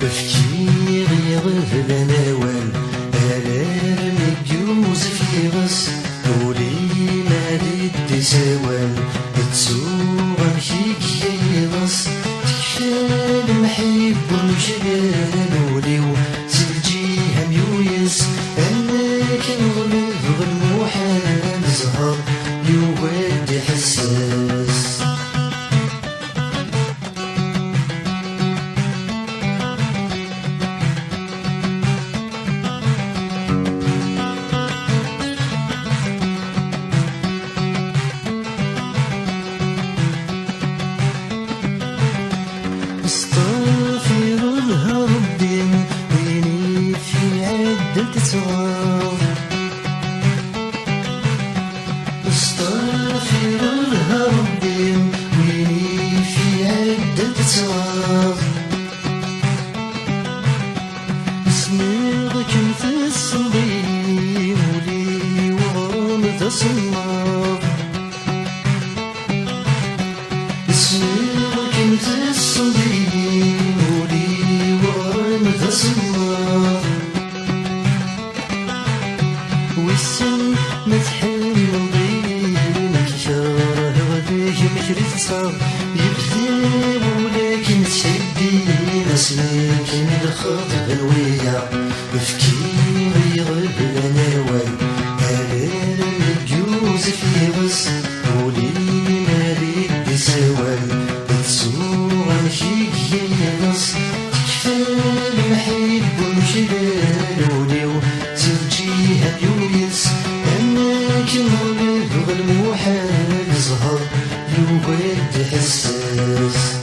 افكي غير نوال الام يوسف يغس ولي مالي سوال تسوق مشيك يغس تكفى المحب ومشغال وليو سلجي هم يويس انك نغلب المحال زهر يود حساس استغفر الله ربي ويني في عدة صغار استغفر الله ربي ويني في عدة صغار اسمك انت الصليب ولي ورمض صمار اسمك انت الصليب ولي ورمض صمار والسن متحمل ضينك شاره غديك مشري تصاب يبذل ولكن تشدين اسمك الخطب الويا بفكي غيغب نوال الالم يوسف يغس ولي مالي بسوال تسوق مشيك يغس تكفى المحب ومشغال وليو ترجيها يويس انك نغلب المحال زهر يود حساس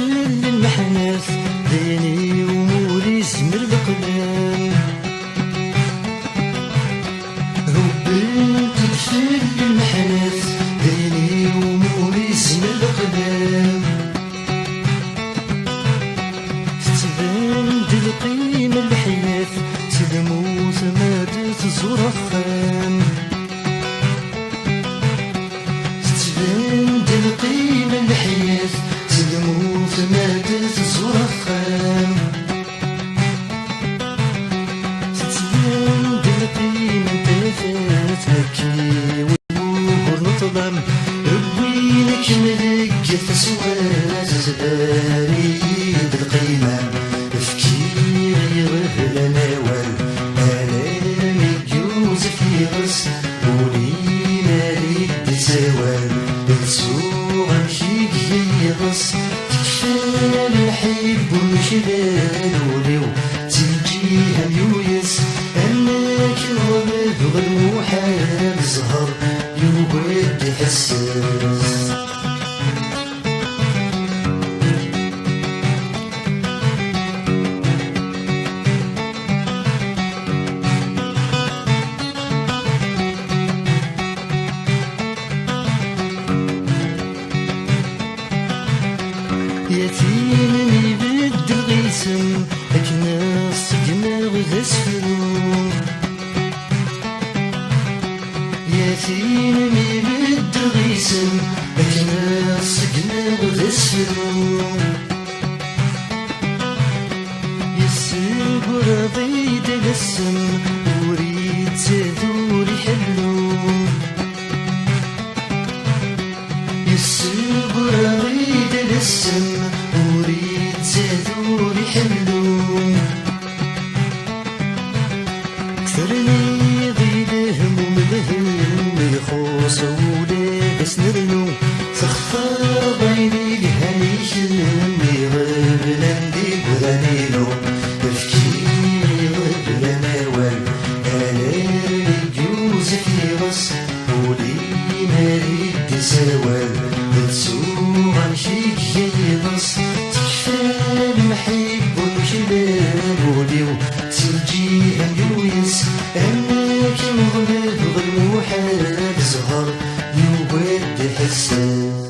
المحناث ديني ومولي سمر القدام هبلت تدفل المحناث ديني ومولي سمر القدام تتبان دي القيمة الحياة تدموت مادت زور خام تتبان دي القيمة الحياة تدموت مادت زور خام تتبان دي القيمة انتفات هكي والموهر نطلم وينك ملك تسوات زباري بالقيمة افكي غير نوال الام يوسف يغس ولي مالي بسوال تسوق مشيك يغس تكفى المحب ومشغال وليو تلجيها يويس انك نغلب المحال زهر يود حساس يتيم يبدل غيسم أكنا السجن غسفلو يتيم يبدل غيسم أكنا السجن غسفلو يسيب راضي دلسم وريد زادو يحلو يسيب راضي دلسم وريد زادو يحلو كثرني ضيلهم وملهم يخوص ولابس نرنو تخفى بيني هنيشم يغيب لندي بغنينو بفكي يغيب لنوال الالم يوسف يغس ولي مالي سوال تسوق مشيك يغس تكفى المحب ومشغال وليو تلجيها يويس انك نغلب المحال زهر يود حساس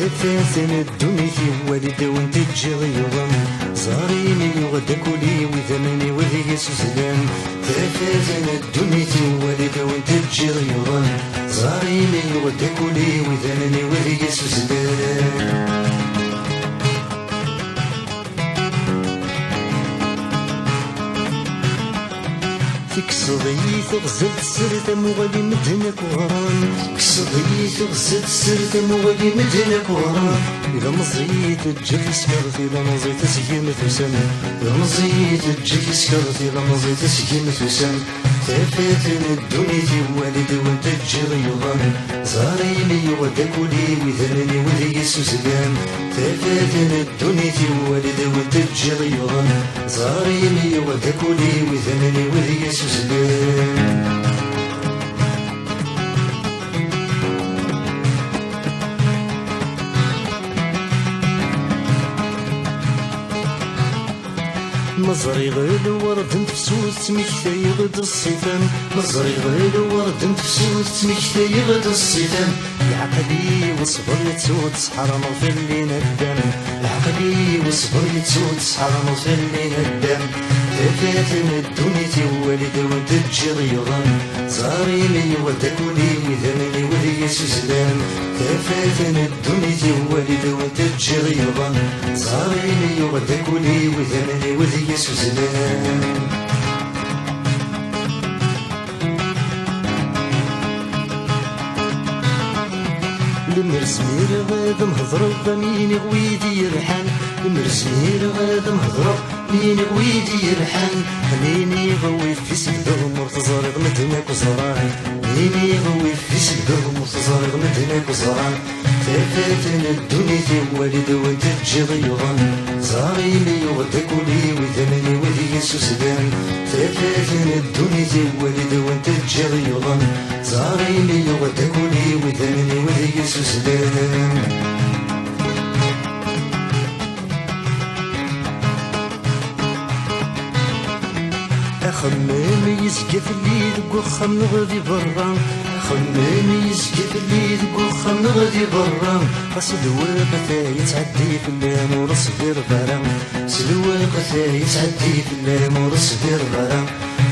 تفاتن الدنيا والد وانت تجغيضا زاريني وغدا كولي وثمني وذي سوزلان تفاتن الدنيا والد وانت تجغيضا زاريني وغدا كولي وثمني وذي سوزلان كسضي تغزل سرت مغلي مدنك وغران كسضي تغزل سرت مغلي مدنك وغران إذا مزيت تجي سكرت إذا مزيت سكيم ثسن إذا مزيت تجي سكرت إذا مزيت سكيم ثسن تفاتن الدنيا والد وانت تجريضان زاريني ودكولي وثمني وذي سوزلان تفاتن الدنيا والد وانت تجريضان زاريني ودكولي وثمني وذي سوزلان مزري غير ورد نفسوس مكتي غد الصيفان مزري غير ورد نفسوس مكتي غد الصيفان العقلي وصبر يتسود حرام في اللي ندم العقلي وصبر يتسود حرام في اللي ندم تفاتن الدنيا والد وانت تجريضان زاريني ودكولي وثمني وذي سوزلان تفاتن الدنيا والد وانت تجريضان زاريني ودكولي وثمني وذي سوزلان المرسمير غاد مهضرب مين غويدي يرحان المرسمير غاد مهضرب مين غويدي يرحان مين يغوي في سبدهم مرتزارق مدنك وزران مين يغوي في سبدهم مرتزارق مدنك وزران تفاتن الدنيا والد وانت تجريضان زاريني وغدكولي وثمني وذي سوزلان تفاتن الدنيا والد وانت تجريضان زاريني وغدكولي وثمني وذي سوزلان خمامي يزقف الليل وخم نغدي برا خمامي يزقف الليل وخم نغدي برا سلواق يتعدي في اللام ورصبر برا سلواق يتعدي في اللام ورصبر برا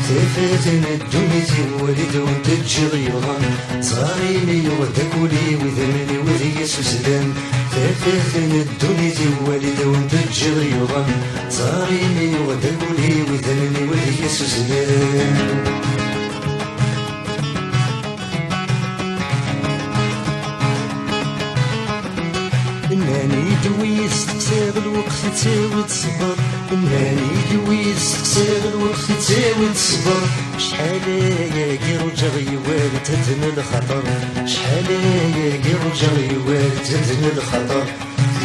تفاتن الدنيا والد وانت تجريضان زاريني ودكولي وثمني وذي سوزلان تفاتن الدنيا والد وانت تجريضان زاريني ودكولي وثمني وذي سوزلان إنني دوي استقصير الوقت تساوي تصبر إنني دوي استقصير الوقت تساوي تصبر شحال يا رجع يوالد تهدن الخطر شحال يا رجع يوالد تهدن الخطر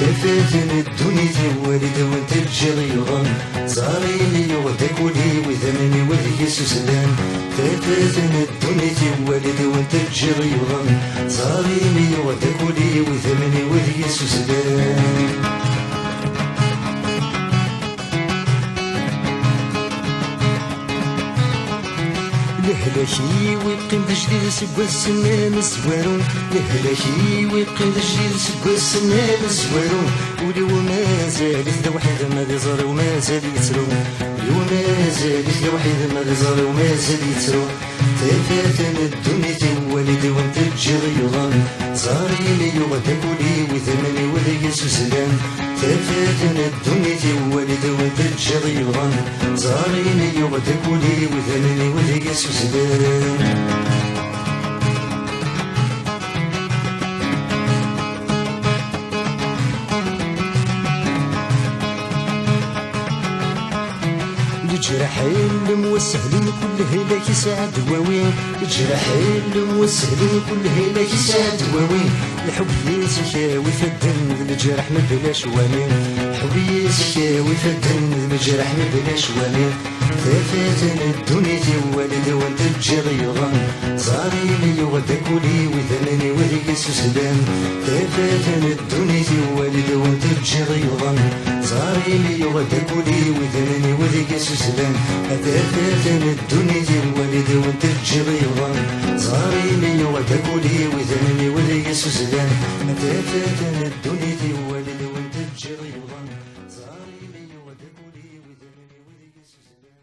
تفاتن الدنيا والد وانت تجريضان زاريني ودكولي وثمني وذي سوزلان تفاتن الدنيا والد وانت تجريضان زاريني ودكولي وثمني وذي سوزلان لهلاكي ويقيم دجديد سكوا السنان الزوارون لهلاكي ويقيم دجديد سكوا السنان الزوارون ولي وما زالت دا وحيد ما يزرى وما زال يترو ولي وما زالت دا وحيد ما يزرى وما زال يترو تفاتن الدنيا والد وانت تجريضان زاريني ودكولي وثمني وذي سوزلان تفاتن الدنيا والد وانت تجريضان زاريني ودكولي وثمني وذي سوزلان الجرحين الموسهلين كل هلاك يساعد دواوين الجرحين الموسهلين كل هلاك يساعد دواوين الحب يسكاوي في الدم الجرح ما بلاش وامين الحب يسكاوي في الدم الجرح ما بلاش وامين تفاتن الدنيا والد وانت تجريضان زاريني ودكولي وثمني وذي سوزلان تفاتن الدنيا والد وانت تجريضان زاري لي وغداكولي وذنني وذيك سوسلان أثاثاثن الدنيا ديال الوالد وانت الجريضان زاري لي وغداكولي وذنني وذيك سوسلان أثاثاثن الدنيا ديال الوالد وانت الجريضان زاري لي وغداكولي وذنني وذيك سوسلان.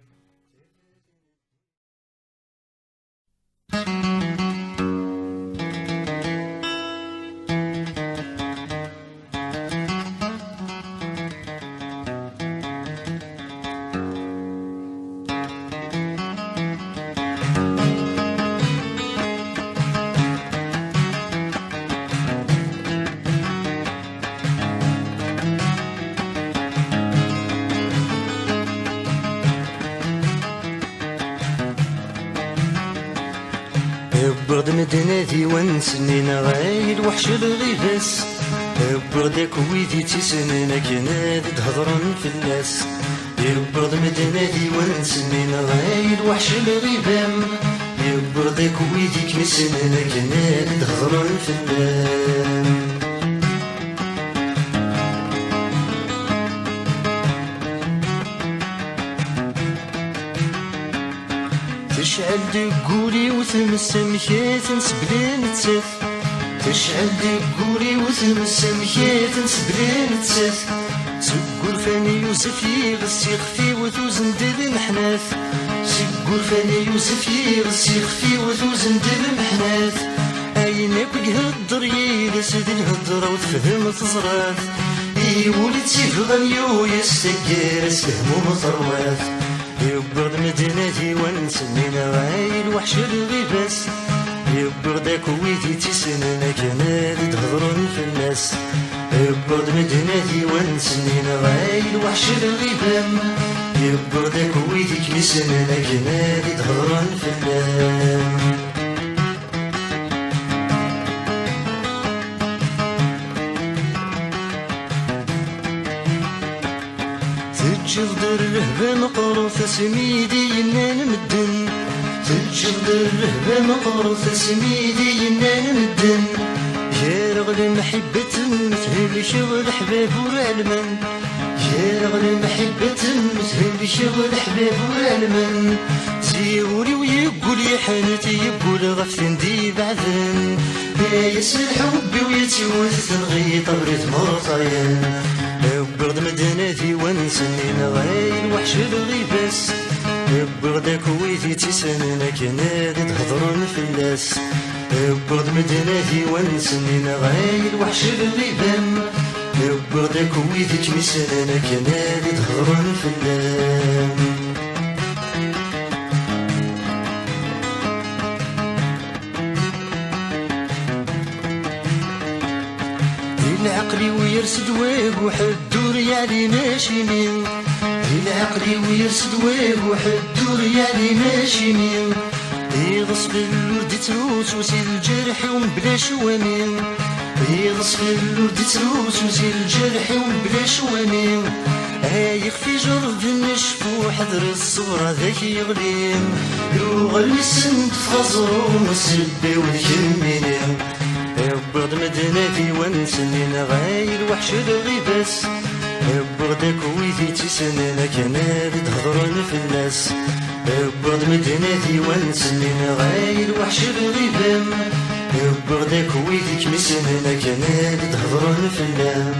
برد مدناتي ونسنينا غايد وحش الغيباس بردك ويدي تسنينا كناد تهضرن في الناس برد مدناتي ونسنينا غايد وحش الغيبام بردك ويدي كمسنينا كناد تهضرن في الناس. تشعل دقولي وثمس مكيات نسبلين تسف تشعل دقولي وثمس مكيات نسبلين تسف سقور فاني يوسف يغسي خفي وثوزن دل محناث سقور فاني يوسف يغسي خفي وثوزن دل محناث اينك يهدر يلسد الهدرة وتفهم تزراث يولد سيفغنيو يستقر اسفهم ومطرواث يبرد مدينتي ونسنينا غايل وحش الغيباس يبردك ويدي تسننا كناد تهضرون في الناس يبرد مدينتي ونسنينا غايل وحش الغيبام يبردك ويدي كمسننا كناد تهضرون في الناس. تجلد الرهبة مقروثة سميدي ينان مدن تجلد الرهبة مقروثة سميدي ينان مدن يا رغل محبة مثل شغل حباب ورعلمن يا رغل محبة مثل شغل حباب ورعلمن زيوري ويقول يا حانتي يقول غفتن دي بعدن يا يسمى حبي ويتوث الغيط بريت مرطيان برد مدناتي ونسنينا غايل وحش الغيباس بردك ويدي تسننا كناد تهضرون في الناس برد مدناتي ونسنينا غايل وحش الغيبام بردك ويدي كمسننا كناد تهضرون في الناس. العقلي ويرسد ويق وحدور يعني ماشي مين العقلي ويرسد ويق وحدور يعني ماشي مين يغصب الورد تروس وسيل الجرح ومبلا شوامين يغصب الورد تروس وسيل الجرح ومبلا شوامين يخفي جرب النشف وحذر الصورة ذاك يغليم يغل السند في غزرو مسبي والكمينين برد مدناتي ونسنينا غايل وحش الغيباس بردك ويدي تسننا كناد تهضرون في الناس برد مدناتي ونسنينا غايل وحش الغيبام بردك ويدي كمسننا كناد تهضرون في الناس.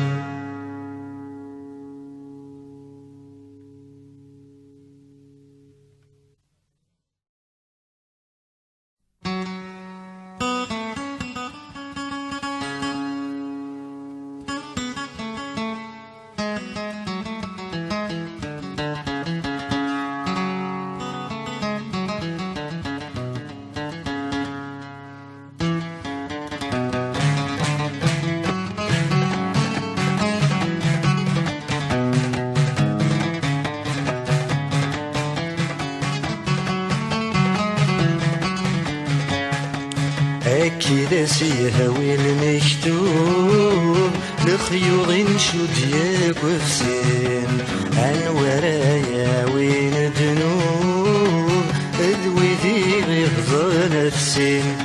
كذا سيهوي المكتوب لخيوط نشود ياك وفسين عن ورايا وين دنوب ذوي ذي غيظ نفسين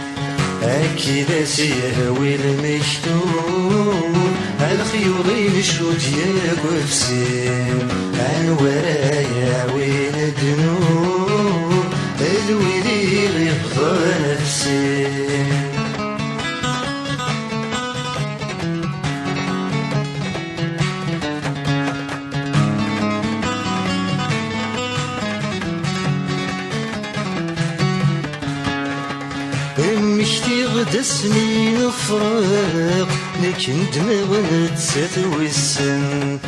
أكيد سيهوي المكتوب الخيوط يمشوا ديالك وفسين عن ورايا وين الذنوب الويلي غيبقى نفسي مشتي غدا سنين فراق لكن دماغ نتسات ويسن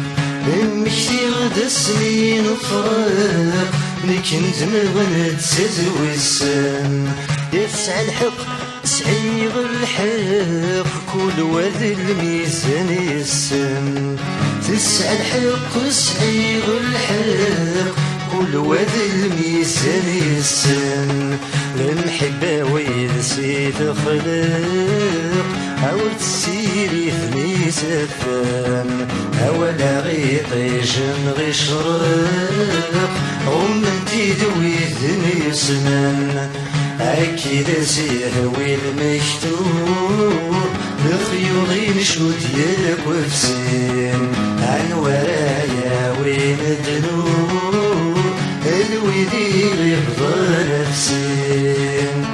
مشتي غدا سنين فراق لكن دماغ نتسات ويسن يسعى الحق سعيغ الحق كل واد الميزان يسن تسعى الحق سعيغ الحق كل واد الميزان يسن المحبة وينسي تخلق عاود تسيري ثني سفان أولا غيطيجن غيشرق انتي دوي ثني سنان أكيد سيهوي المكتوب بخيوطي نشو ديالك وفسين عن ورايا وين الذنوب الويدي غيبقى نفسين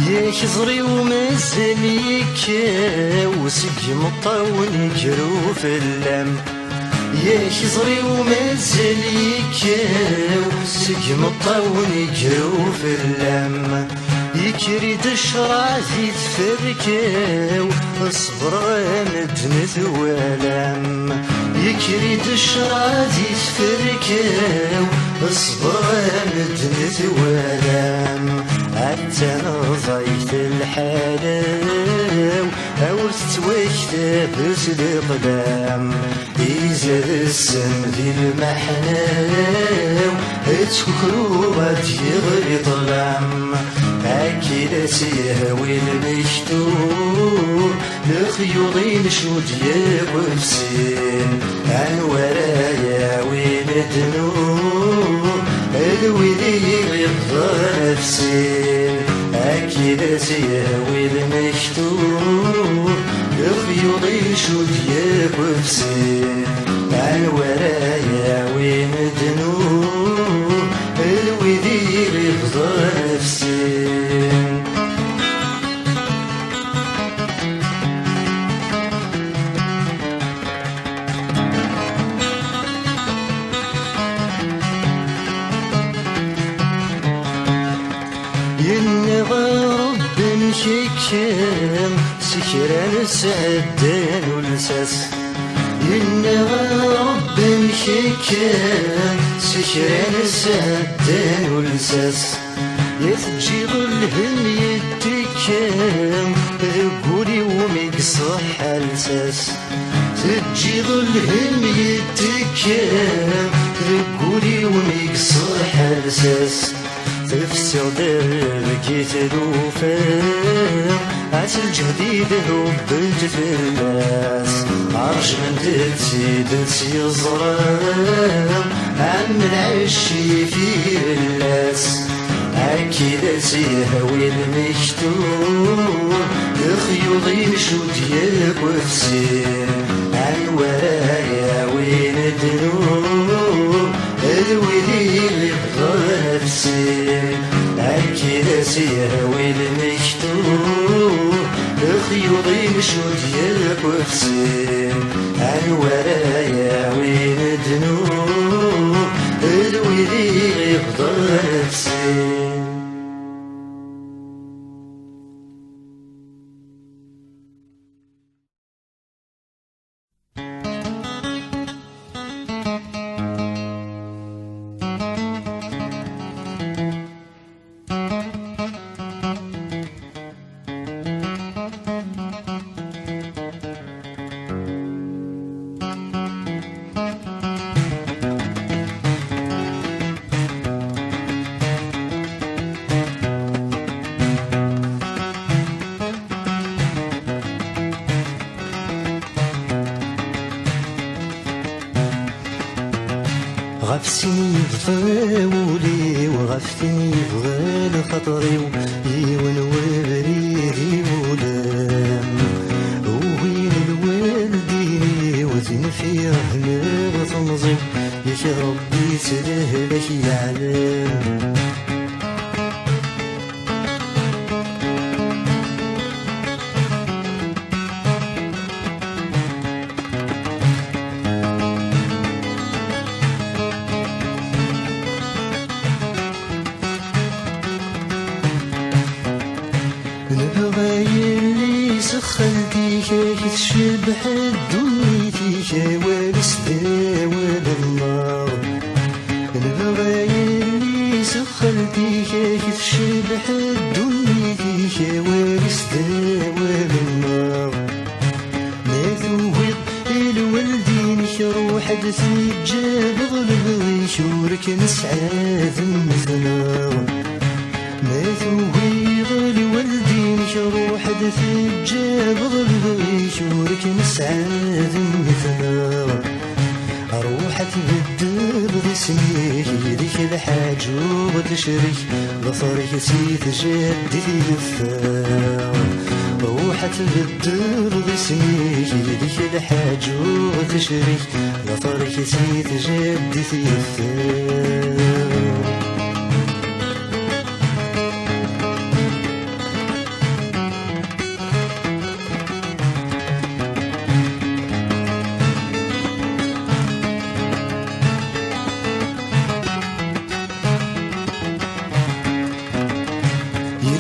يخزري ومازال يكاو سقي مطاون يجرو في اللم يخزري ومازال يكاو سقي مطاون يجرو في اللم يكري دشرع يتفركاو اصبر غامد ثوالم يكري دشرع يتفركاو اصبر غامد ثوالم حتى نضيت الحلاو أو تتوكتبس القدام إزاد السن ذي المحناو تكرو غاد يغري ظلام أكيد سيهوي المكتوب لخيوطي نشو ديالك وفسين عن ورايا وين الذنوب الويلي غيبقى نفسين أكيد سيهوي المكتوب لخيوطي نشو ديالك وفسين عن ورايا وين الذنوب الويلي غيبقى نفسين شكام سكران سعدان ولساس ينغى رب شكام سكران سعدان ولساس يتجي ظلهم يتكام ذقولي ومقصح الساس تجي ظلهم يتكام ذقولي ومقصح الساس تفسر دربكي تلوفان عسل جديد هبلت في الناس عرش من دلسي يزرام عم العشي في الناس أكيد سيهوي المكتوب الخيوطي نشو ديالك وفسين عن ورايا وين الذنوب الويلي غيبقى نفسين أكيد سيهوي المكتوب الخيوطي نشو ديالك وفسين عن ورايا وين الذنوب الويلي غيبقى نفسين غف سني ضاولي وغفتني بغال خطري ويون وبريدي ولام وين الوالدين وزين في رهنا وتنظيم يا ربي سلهلك العالم نبغي سخنتي كيف تشبح دنيتي وارس داوال النار نبغي سخنتي كيف تشبح دنيتي وارس داوال النار ما ذوق الوالدين روح تجاب ظلمي شورك نسعاد مثنار ما ذوق الوالدين روح تجاب ظلمي شورك نسعاد مثنار روح تبدل باسمي يديك الحاج وتشري ظفرك سيد جدي الثار روح تبدل باسمي يديك الحاج وتشري ظفرك سيد جدي الثار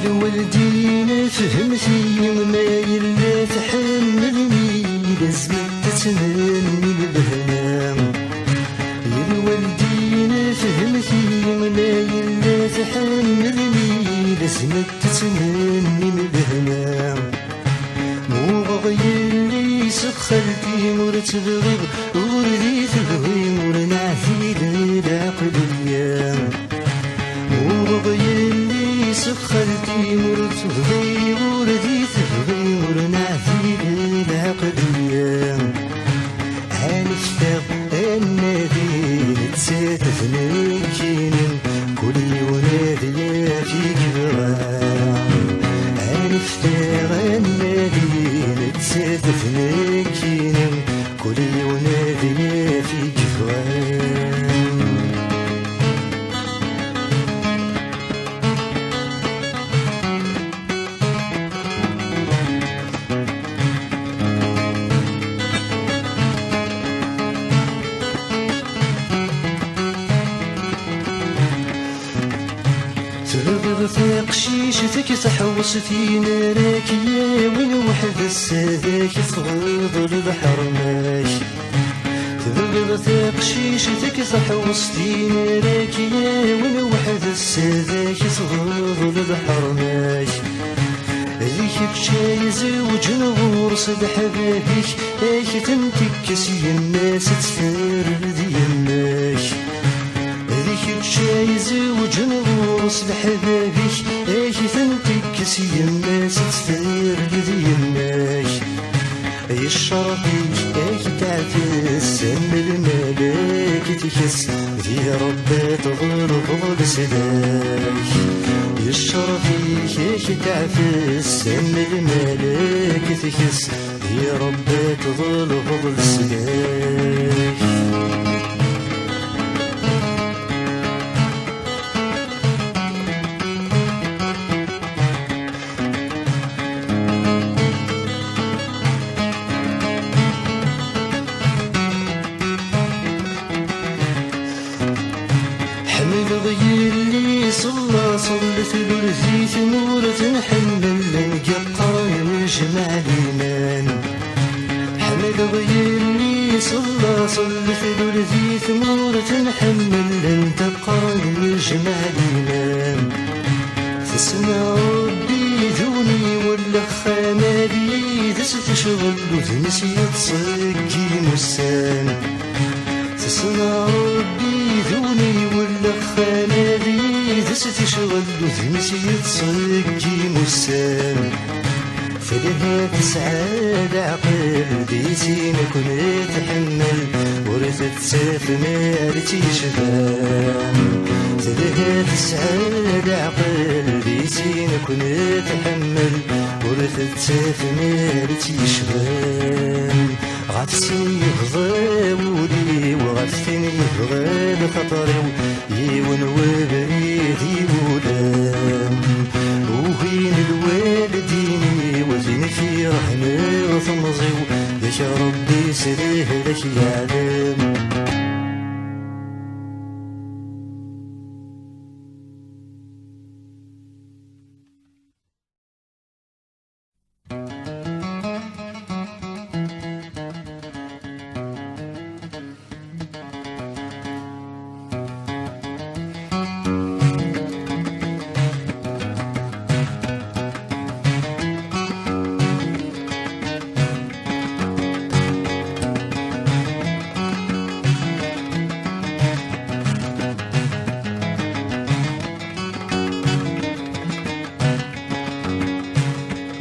الوالدين فهمتي ما يلا تحملني لازم تتمني البهنام يا الوالدين فهمتي ما يلا تحملني لازم تتمني البهنام مو غير لي سخرتي مرتبغي وردي تبغي مرنعتي للعقل الايام مو غير سخرتي مرتبغي وردي تبغي مرنعتي للعقل الايام هانفتغ النادي تساتفني كينن كل ونادي فيك براعم هانفتغ النادي تساتفني كينن كل ونادي فيك براعم تبغي في قشيشتك تحوصتي نارك يا وين وحد السادك تغيض البحر ماشي تبغي في قشيشتك تحوصتي نارك يا وين وحد السادك تغيض البحر ماشي ذيك بشاي زوج نغورس بحبابك ايك تنتكس الناس تفرد يماش ذيك بشاي زوج نغورس بحبابك ايك تنتكس الناس تفرد يماش اي الشرطيك ايك تعفس سم الملاك تكس في ربي تغرب بسلاك الشرفي هيك تعفس سم الملاك تكس يا ربي تظل فضل سلاك حمل غير اللي صلت برزيت نورة حمل القطر يجمع الإيمان حمل غير اللي صلت برزيت نورة حمل القطر يجمع الإيمان تسمع ربي ذوني ولا خامالي تستشغل وتنسي تصقي مسان تسمع ربي ذوني ولا خامالي تستشغل وتنسي تصقي مسان فلها تسعاد عقل بيتي نكون تحمل ورثت سافنا تيشبان تلهى السعادة عقل ديسين كون تحمل ورثت سافنا تيشبان غاتسين يفضى ولي وغاتسين يفضى بخطري يون وبريد يولان وين الوالدين وزين في رحمة وثمزيو يا ربي سريه لك يعلم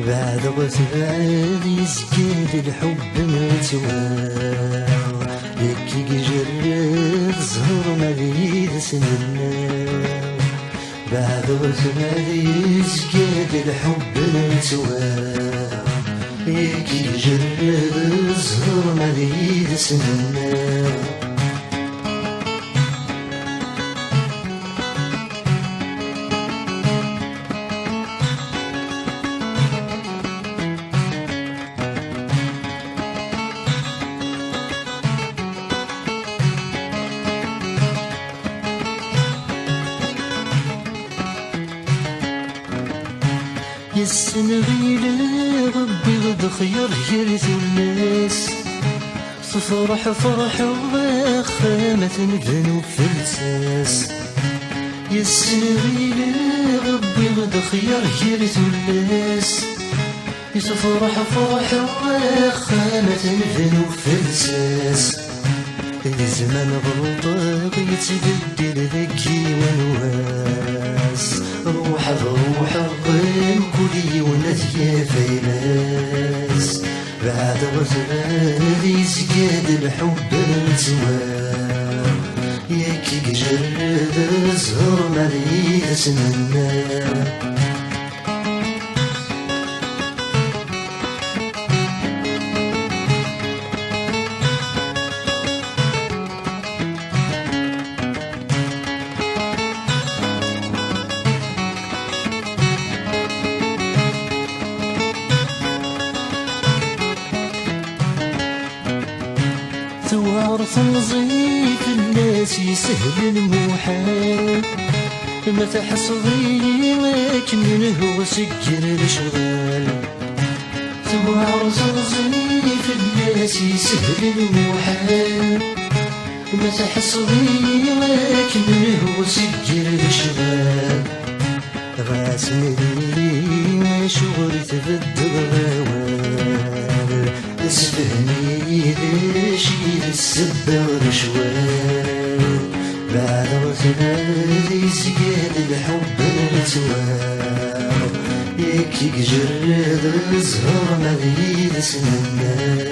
بعد غثبان يسكن الحب متوار يكي جرد زهر مليد سننا بعد غثبان يسكن الحب متوار يكي جرد زهر مليد سننا يسنغي ربي غد خير يرث الناس تفرح فرح وخامة ذنوب فلساس يسنغي ربي غد خير يرث الناس تفرح فرح وخامة ذنوب فلساس الزمان غلطة يتبدل ذكي ونواس روح بروح الظلم كلي ونثيا فيلاس بعد غزال يسقاد الحب الزوار ياكي جرد الزهر مليد سننا توارث نظيف الناس يسهل المحال ما تحصدي لكن منه وسكر الاشغال توارث نظيف الناس يسهل المحال ما تحصدي لكن منه وسكر الاشغال غاسل لي شغل تبدل غوال اسفهني ليش السبة والشوال بعد غثبان يسقاد الحب التوار يكي جرد الزهر مليد سننا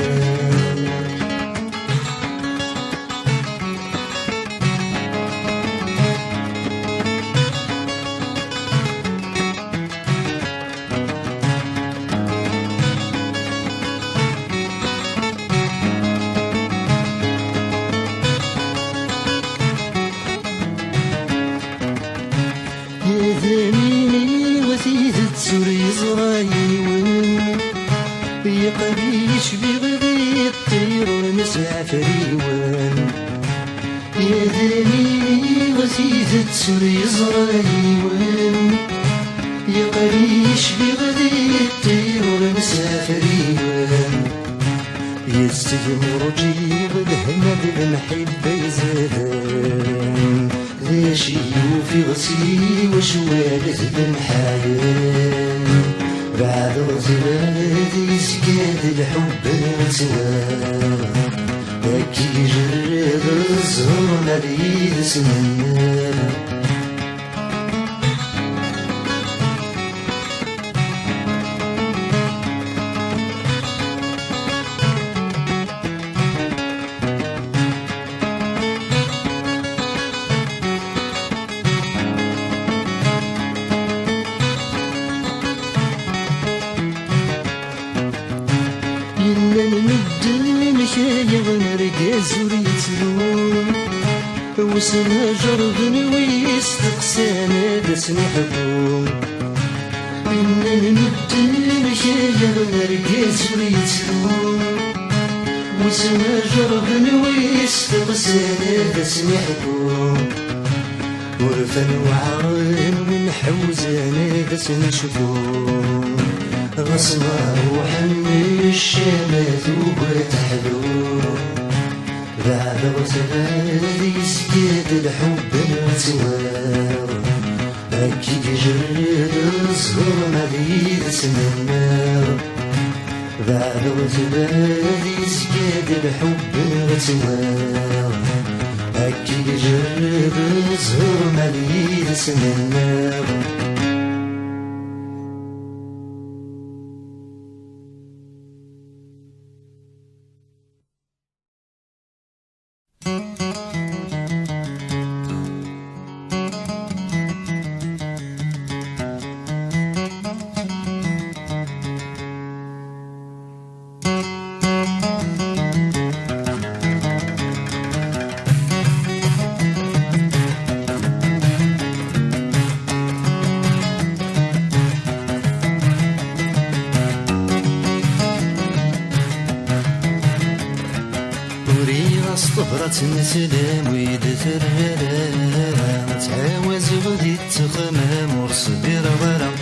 ذميني وثيث تسوري زرايون يقريش بغدي الطير ونسع فريوان يا ذميني وثيث تسوري زرايون يقريش بغدي الطير ونسع فريوان يستجمر جيب الهمد بنحب يزادان ليش يوفي غسيل وشوالد بنحايان بعد غزلات يسقاد الحب التوار هكي جرد الزهر مليد سننا الدين كايا ونرقاز وريتلون وسنا جربني ويستقسانا دسني حبون إنا الدين كايا ونرقاز وريتلون وسنا جربني ويستقسانا دسني حبون ورفن وعرين ونحوزانا دسني شبون غصنا روح من الشمات وبتحلو بعد غزلان يسكت الحب التوار هكي جرد الصغر مديد سنار بعد غزلان يسكت الحب التوار هكي جرد الصغر مديد سنار نسلم ويدثر غرام تعاوز غدي تخمام ورصبر غرام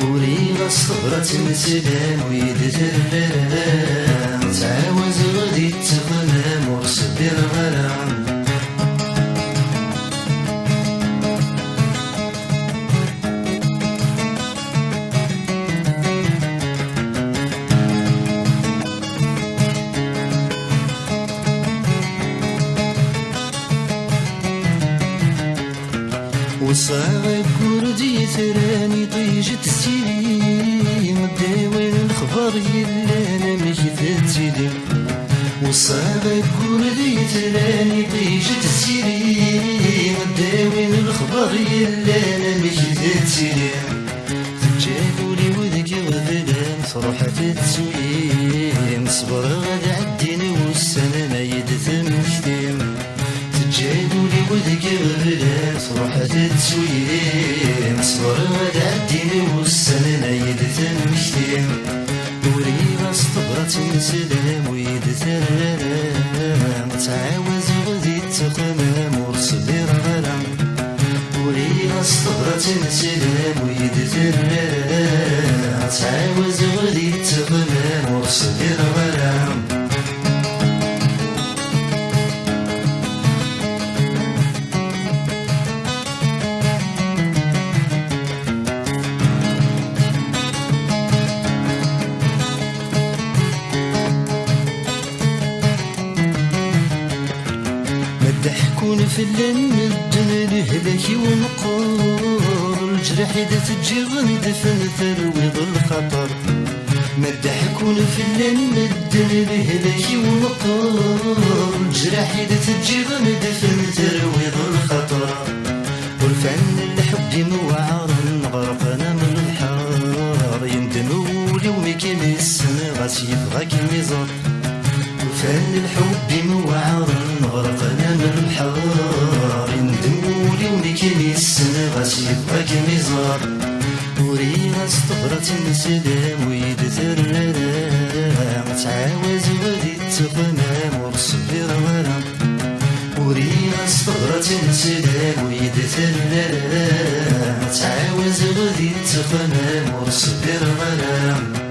وريغ الصبرة نسلم ويدثر غرام تعاوز غدي تخمام ورصبر غرام وصاغ كردي ثراني طيجت السيلي مداوي الخبر يلا انا مجثتلي وصاغ كردي ثراني طيجت السيلي مداوي الخبر يلا انا مجثتلي تجابولي وذكي وذلام صروحة تسويم صبر غاد عديني والسنة ما يدثم كثيم تجابولي وذكي وذلام صروحة تسويم صبر غاد عديني والسنة ما يدثم كثيم وريغ صبرة سلام ويدثر غرام تعاوز غدي تخمام ورصبر غرام وريغ صبرة سلام ويدثر غرام تعاوز غدي تخمام ورصبر غرام ضحكون في اللن الدن الهلاكي ونقور الجرح إذا تجي غندفن ثرويض الخطر ما ضحكون في اللن الدن الهلاكي ونقور الجرح إذا تجي غندفن ثرويض الخطر والفن الحب موعر غرقنا من الحار يندموا اليوم كيما السنة غاس يبغاك ميزار فن الحب موعر غرقنا من الحار يندموا اليوم كيما السنة غاس يبغاك ميزار وريغ صبرة سلام ويدثر غرام تعاوز غدي تخمام ورصبر غرام وريغ صبرة سلام ويدثر غرام تعاوز غدي تخمام ورصبر غرام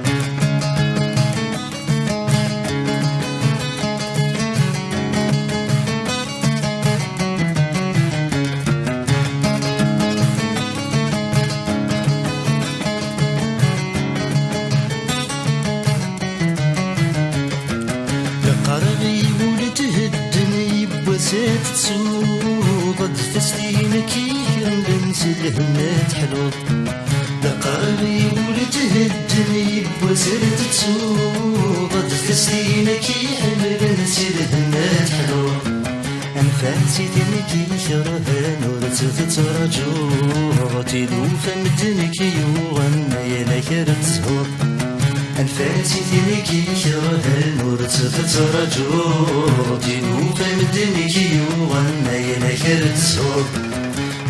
تسوق تسليم كيرن بنسلهمات حلوط لقربي ولتهدني بوزرت تسوق تسليم كيرن بنسلهمات حلوط أنفاسي تنكي شرفان ورتث ترجو تلو فمدنك يوغن يلك رتزهور أنفاسي تنكي كرهن ورتفترجو دينو فمدنكي وغنى ينكر تصور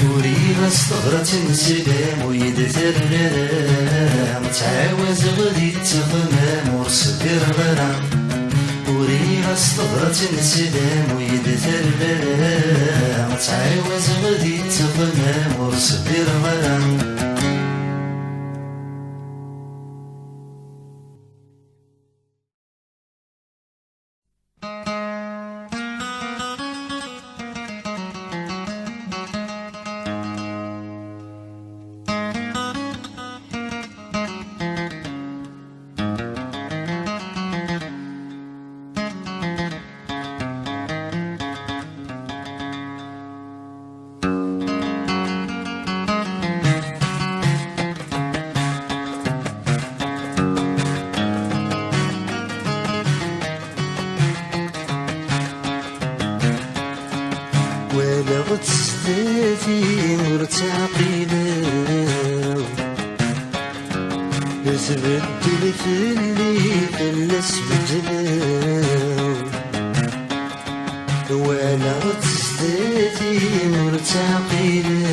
وريغ استغرت نسلام ويدثر غرام تعاوز غدي تغمام ورصبر غرام وريغ استغرت نسلام ويدثر غرام تعاوز غدي تغمام ورصبر غرام ولغت ستاتي مرتعقلة تبدل في اللي فلس بدلاو ولغت ستاتي مرتعقلة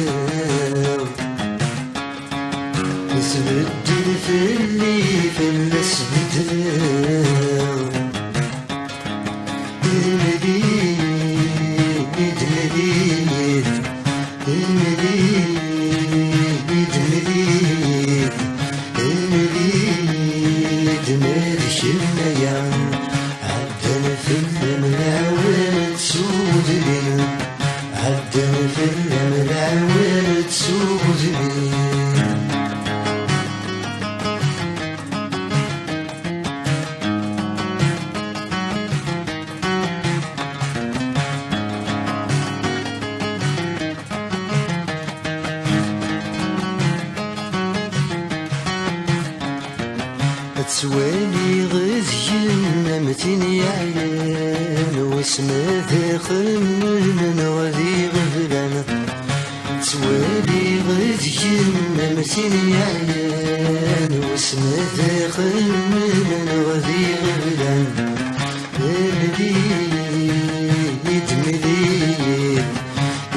تبدل في اللي فلس بدلاو تسوالي غزي نمتين يعيان واسمه داخل من غذي غفلان تسوالي غزي نمتين يعيان واسمه داخل من غذي غفلان المليد مليد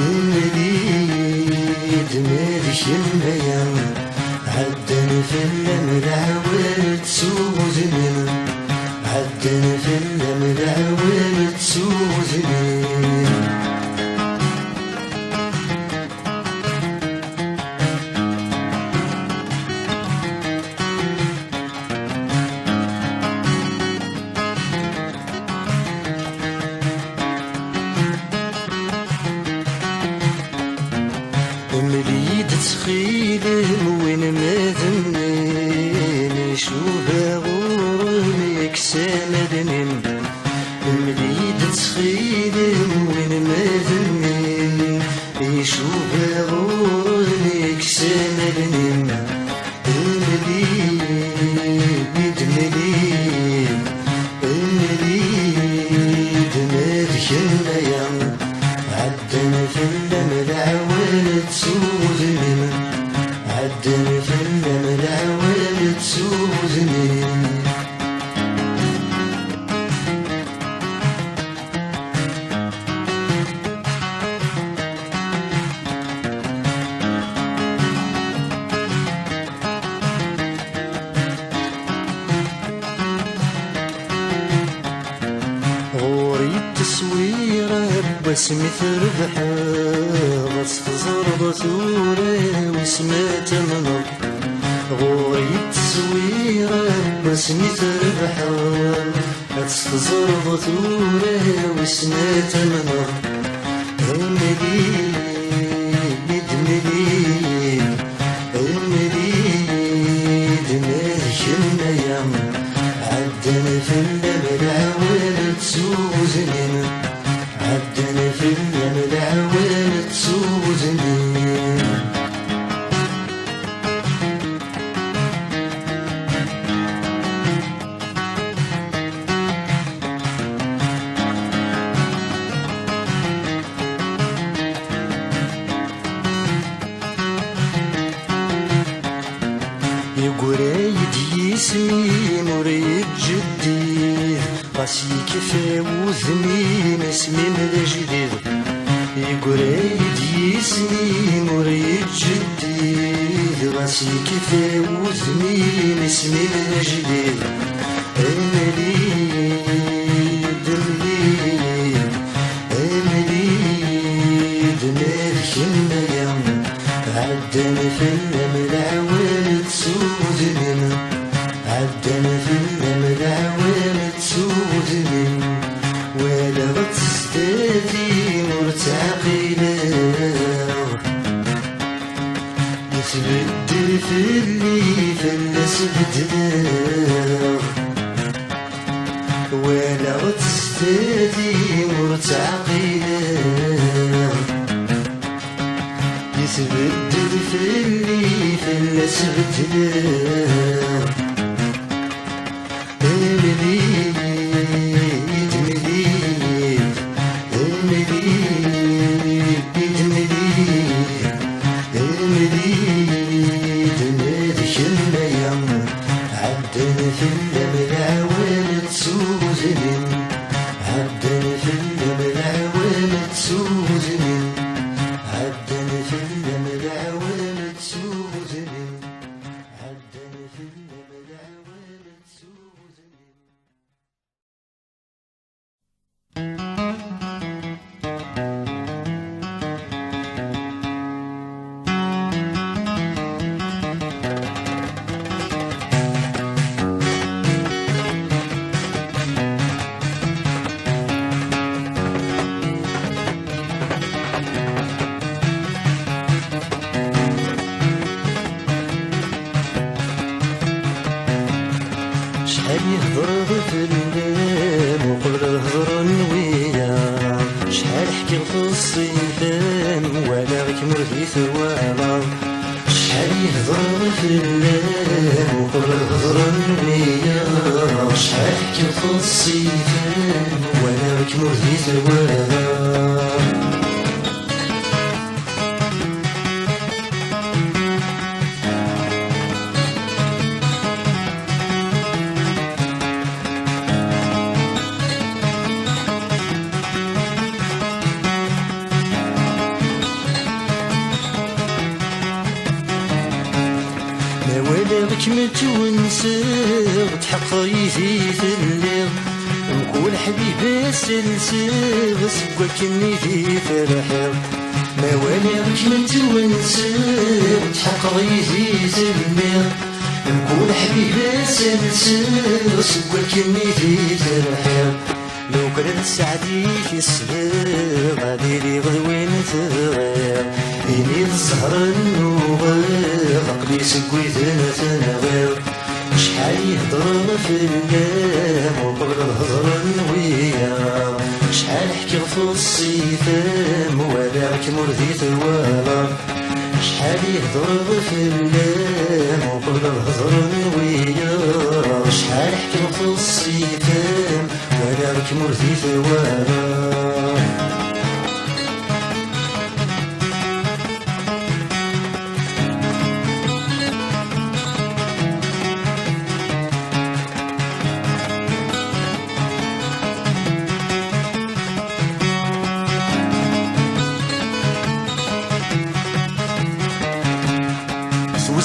المليد مالش الميان عدن في الملعوان تسوزني عدن في الملعوان تسوزني مليد تخيلم وين ما ذنين شوفها غورم يكسامدنين مليد تخيلم وين ما ذنين يشوفها غورم يكسامدنين المليد مليد المليد مالكنا يا عدنا في الملعوان تسوزني عدنا في الملعوان تسوزني غوري التصويره باسمي تربحه غتخزر بثوره واسمها تمنط غوري التصويره باسمي تربحه غتخزر بثوره واسمها تمنط المليد مليد المليد مالكنا يا عدنا في الملعوان تسوزني عدنا في الملعوان تسوزني يقرايد يسمين راسي كيفاوزني نسمي من جديد يقريد يسنين وريد جديد راسي كيفاوزني نسمي من جديد المليد المليد المليد نركن يوم عدنا في الملعون تسودنا عدنا في الملعون تسودنا ولا غتستاذي مرتعقينا يتبدل في اللي فلس بدنا ولا غتستاذي مرتعقينا يتبدل في اللي فلس بدنا المليد المليد المليد المليد المليد نادشنا يوم عدنا في الملعون تسوزن عدنا في الملعون تسوزن عدنا في الملعون تسوزن عدنا في الملعون تسوزن شحال يهضر في الليل وقبل الهضر نويا شحال حكي في الصيفان ولا غيك مرضي ثوالا شحال يهضر في الليل وقبل الهضر نويا شحال حكي في الصيفان ولا غيك مرضي ثوالا متونسر تحقيتي الليل نقول حبيبي سلسل سوا كنيتي فرحل ما واليك متونسر تحقيتي الليل نقول حبيبي سلسل سوا كنيتي فرحل لو كانت سعدي في الصغير غادي لي غدوين تغير إني الزهر النوغير عقلي سكويت نتنغير شحال يهضر في الليل وقبل الهضر نويا شحال حكي في الصيفان ولاك مرضي ثوالا شحال يهضر في الليل وقبل الهضر نويا شحال حكي في الصيفان ولاك مرضي ثوالا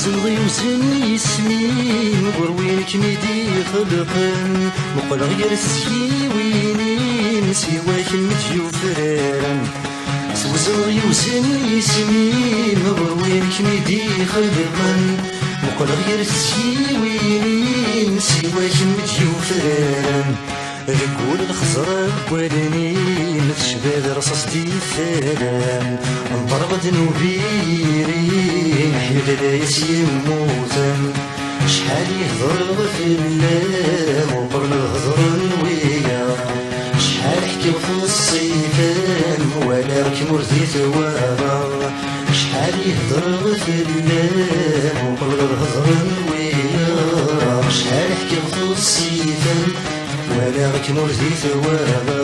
وزنغي وزن يسمين وروينك ميدي خلقن مقل غير السيوينين سواك متيو فرارن وزنغي وزن يسمين وروينك ميدي خلقن مقل غير السيوينين سواك متيو فرارن رجول الخزرة والنين تشبه رصاص دي ثلام انضربت نوبيرين حيل لايس يموتن شحال يهضر في اللام وقبل الهضر نويا شحال حكي في الصيفان ولاك مرضي ثوالا شحال يهضر في اللام وقبل الهضر نويا شحال حكي في الصيفان ولاك مرضي ثوالا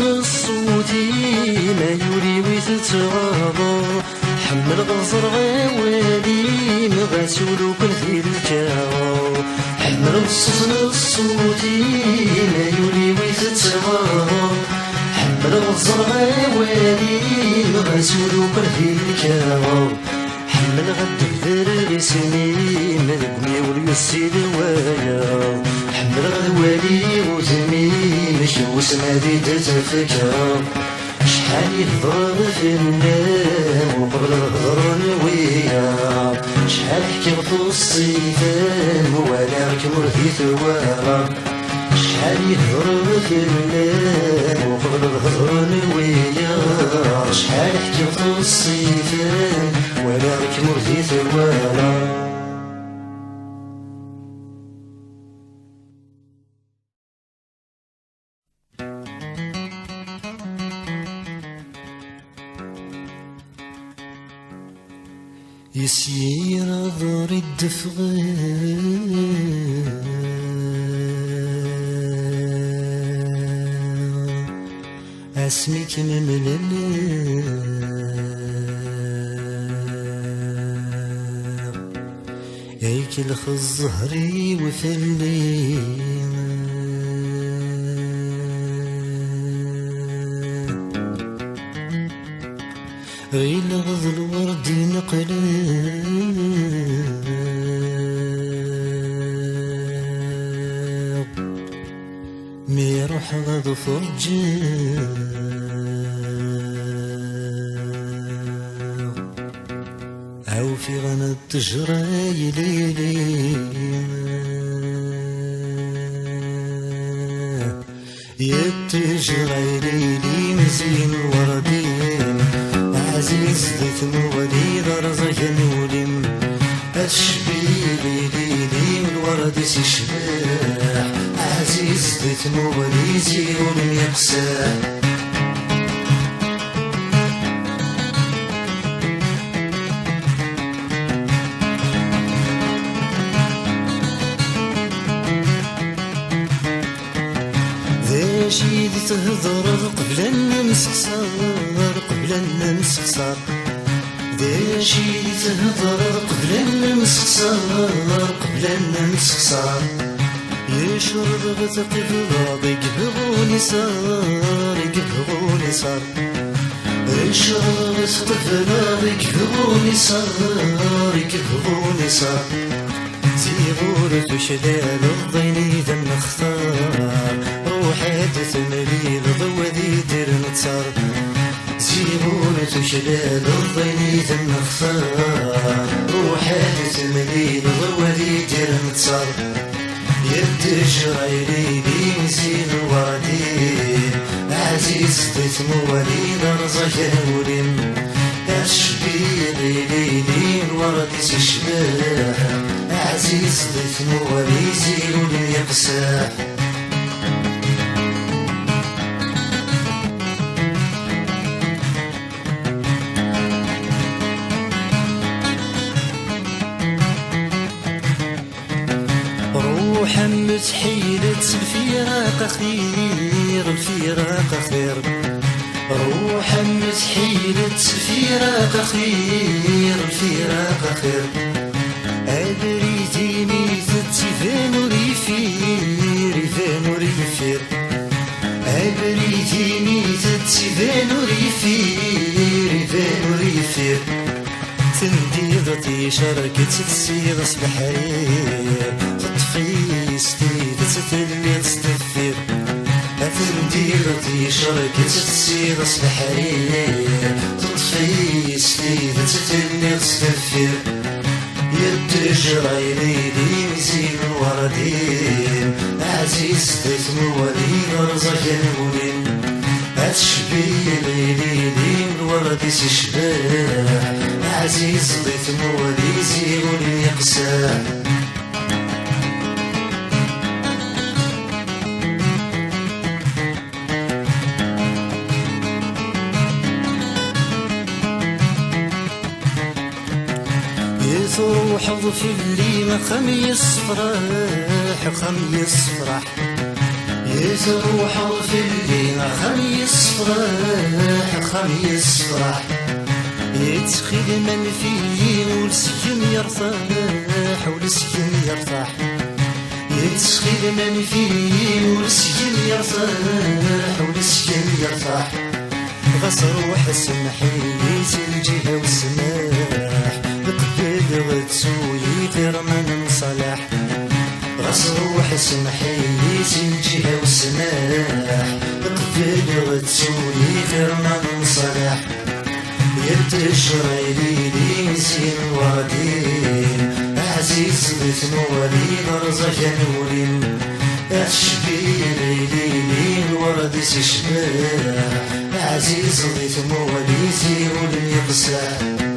الصوتي ما يوري ويتتغاضى حمل غزر غوالي مغسول كنثير الكاو حمل الصوتي ما يوري ويتتغاضى حمل غزر غوالي مغسول كنثير الكاو حمل غد الذر بسمي مذبني وليسي دوايا حمل غوالي وزمي مشي وسمادي تتفكر شحال يهضر في النام وقبل الهضر نويا شحال حكي في الصيفان وانا ركمر في ثوارا شحال يهضر في النام وقبل الهضر نويا شحال حكي في الصيفان وانا ركمر في ثوارا يسير ضر الدفغ اسمك مملل هيك الخزهري وفلي غير غض الورد نقلب ميروح غض فرجه أو في غنى التجرى ليلي يتجرى ليلي مزين الوردين عزيز ذات موالي درزك نولم الشبيلي ليلي والورد سيشباح عزيز ذات موالي زيون يقساح شي تهضر قبل أن نسقسر قبل أن نسقسر ذا شي تهضر قبل أن نسقسر قبل أن نسقسر يشرب غتقف ضاضي يقبغوني صار يقبغوني صار يشرب غتقف ضاضي يقبغوني صار يقبغوني صار زيغور تشلال الضيني ذا نختار روحي تثملي ضوذي دير نتصار زيغور تشلال الضيني ذا نختار روحي تثملي ضوذي دير نتصار يد جريلي لي مزين الوردين عزيز ضيت موالي درزك نولم الشبيلي ليلي الورد سيشباح عزيز ضيف موالي زيرو يقساح روحا متحيلة الفراق خير الفراق خير روحا متحيلة الفراق خير الفراق خير أدريتي ميتت يفان ريفير يفان ريفير أدريتي ميتت يفان ريفير يفان ريفير تنديضتي شركت تسير الحرير تطفي ستيد تتلي تستفير تنديضتي شركت تسير الحرير تطفي ستيد تتلي تستفير يد جريلي لي مزين الوردين عزيز ضيف موالي رزق نولين أتشبيلي لي الورد سيشباح عزيز ضيف موالي زيرون يقساح يروح في الليل خميس فرح خميس فرح يتروح في الليل خميس فرح خميس فرح يتخيل من فيه والسجن يرتاح والسجن يرتاح يتخيل من فيه والسجن يرتاح والسجن يرتاح غصر وحسن حيت الجهة والسماح بقبل غتسوي من صلاح غصر وحسن حيت الجهة والسماح بقبل غتسوي من صلاح يتشري لي نسين وردين عزيز بثنوري رزق نورين أشبير لي الورد سشباح عزيز بثنوري زيرو يقساح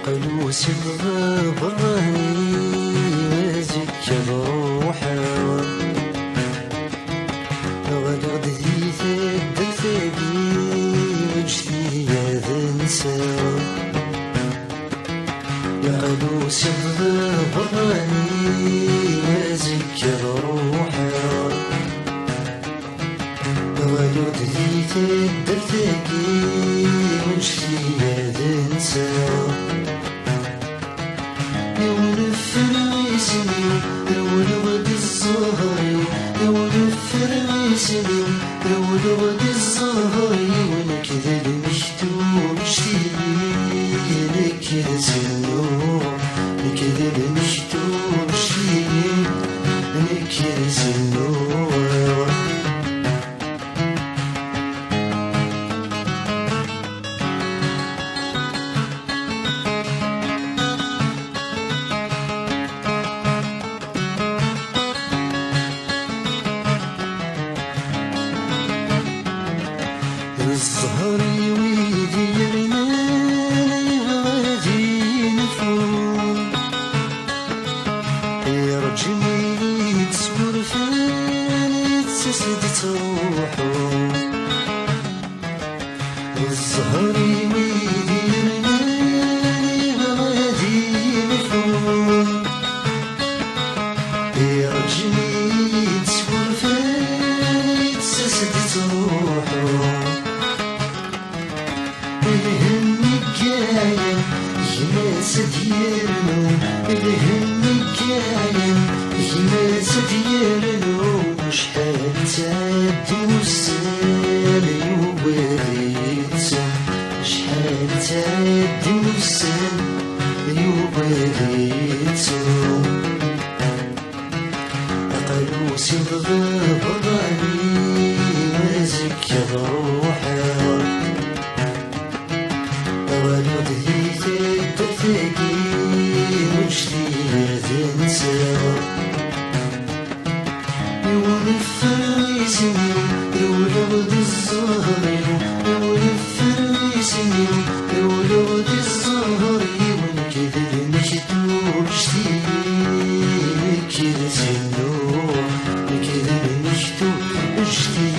قلوس الغبراني وزك بروحه غدغد ذي ثد ثدي وجدي ذنسى يا قلوس الغبراني وزك بروحه غدغد ذي ثد ثدي وجدي ذنسى ولغد الزهري ونفر عيسني ولغد الزهري ونكذب مشتوم شيء نكذب سنور نكذب مشتوم شيء نكذب سنور الزهري ويدي رماني غادي نفور يرجمي تصبر فاني تسدت روحو الزهري ويدي رماني غادي نفور يرجمي تصبر فاني تسدت روحو الهمكاين يماس ديالو الهمكاين يماس ديالو شحال تعدي وسال يوباليتسن شحال تعدي وسال يوباليتسن قلوس الغبراني مازك بروحه ولد ذي ثد ثقي وجدي ذنسى ونفر عيسني ولغد الزهري ونفر عيسني ولغد الزهري ونكذب مشتوم شتي نكذب سنور نكذب مشتوم شتي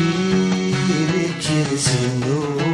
نكذب سنور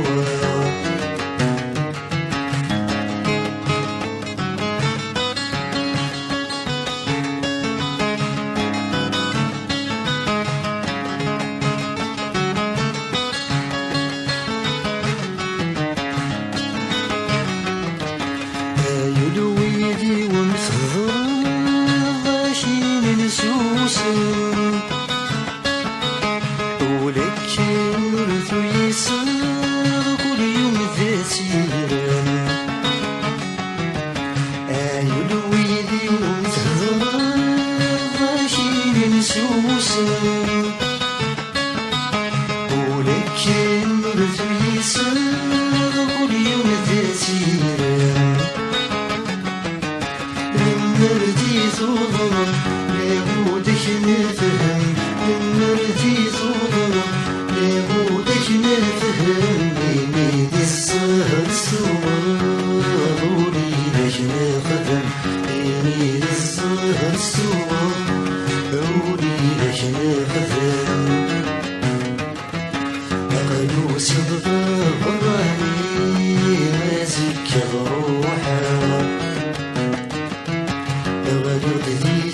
غدود ذي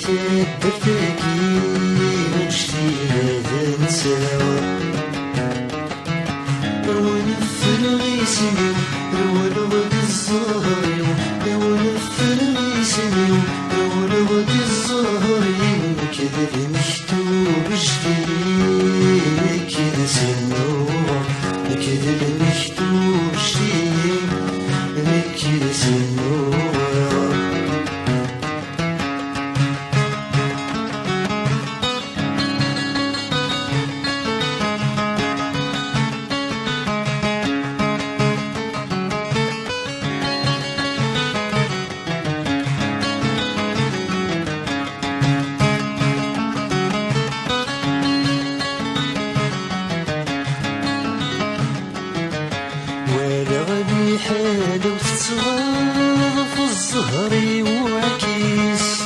تبتكي نشتي هذا نساوى ونفر غيسمي ونغد الزهر ونفر غيسمي ونغد الزهر كذا مكتوب جديد كذا سنوع كذا مكتوب جديد كذا سنوع حالو تتصغر في الزهر وعكيس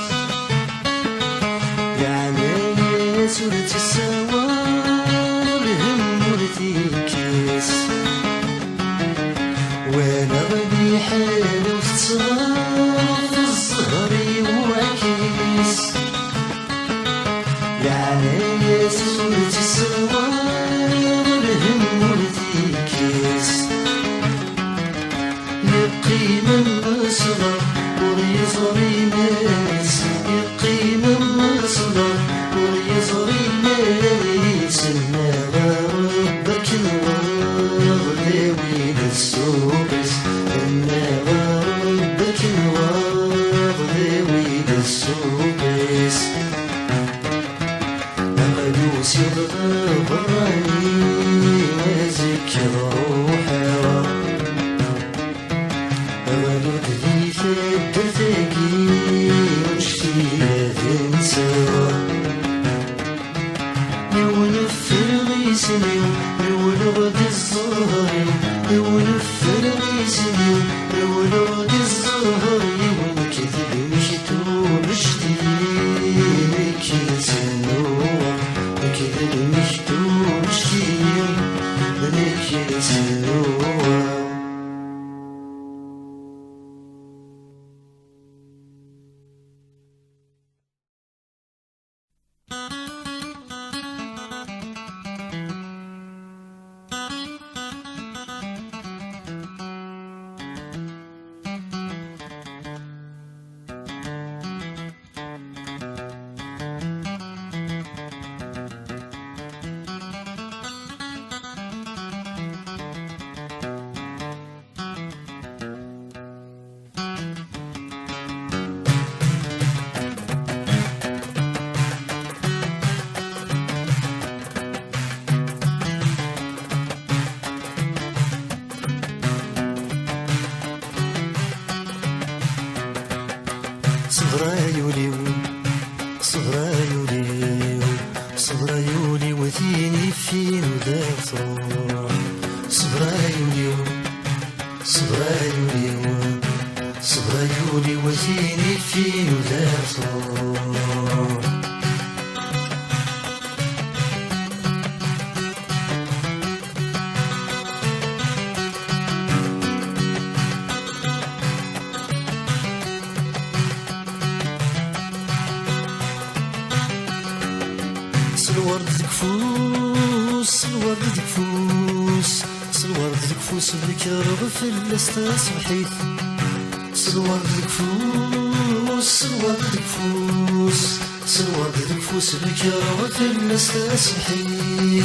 العناية سورة السوار الهم ورتيكيس وانا غادي حالو تتصغر في الزهر وعكيس العناية سورة السوار الهم ورتيكيس يقيم الصغر ويزري الناس يقيم الصغر ويزري الناس إنما ربك الواغلي للسوقس إنما ربك الواغلي للسوقس نغلوس يبغى براني وذكر روحه غدود ذي تبتكي ونشتي هذا نساوى ونفر غيسمي ونغد الزهر ونفر غيسمي ونغد الزهر ونكذب مكتوب جديد كذا سنوع كذب مكتوب جديد كذا سنوع صبرايولي وثيني فين ودار صروح صبرايولي وثيني فين ودار صروح الورد الكفوس الورد الكفوس بكرغ في الاستصبحيت الورد الكفوس بكرغ في الاستصبحيت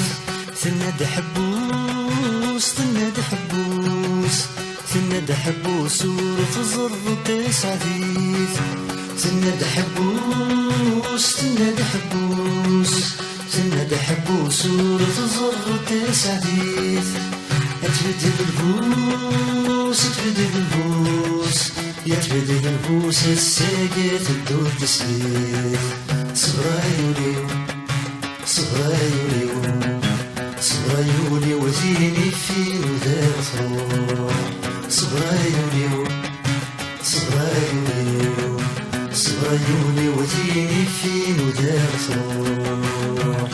ثناد حبوس ورث زر تسعديت ثناد حبوس ورث زر تسعديت اتبدل البوس الساقي تدور تسليت صبرايولي وثيني فين ودار صروح صبرايولي وثيني فين ودار صروح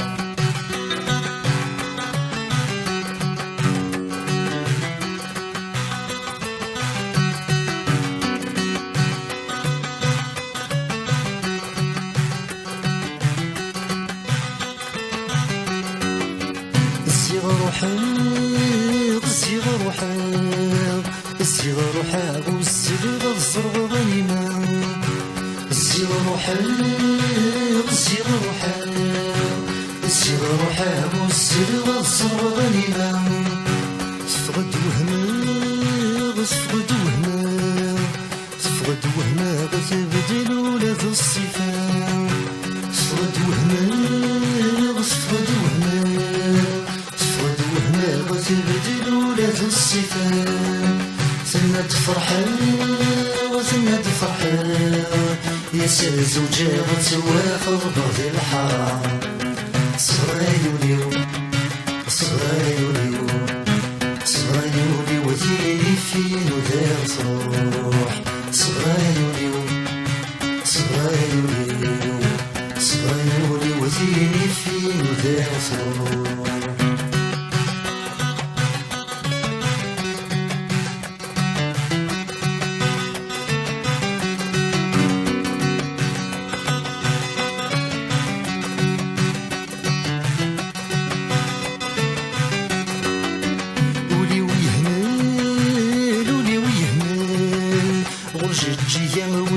روحك الصغار روحك الصغار روحك والصغار الصغار غنيمة الصغار روحك الصغار روحك الصغار روحك والصغار الصغار غنيمة تفقد وهمك تفقد وهمك تفقد وهمك تبدل ولاد الصفات تفقد وهمك تفقد وهمك تفقد وهمك تبدل ولاد الصفات ثم تفرحك وثم تفرحك يا سال زوجة وتوافق بغض الحرام صغيري صغيري صغيري وذيني فين ودار تروح صغيري صغيري صغيري وذيني فين ودار تروح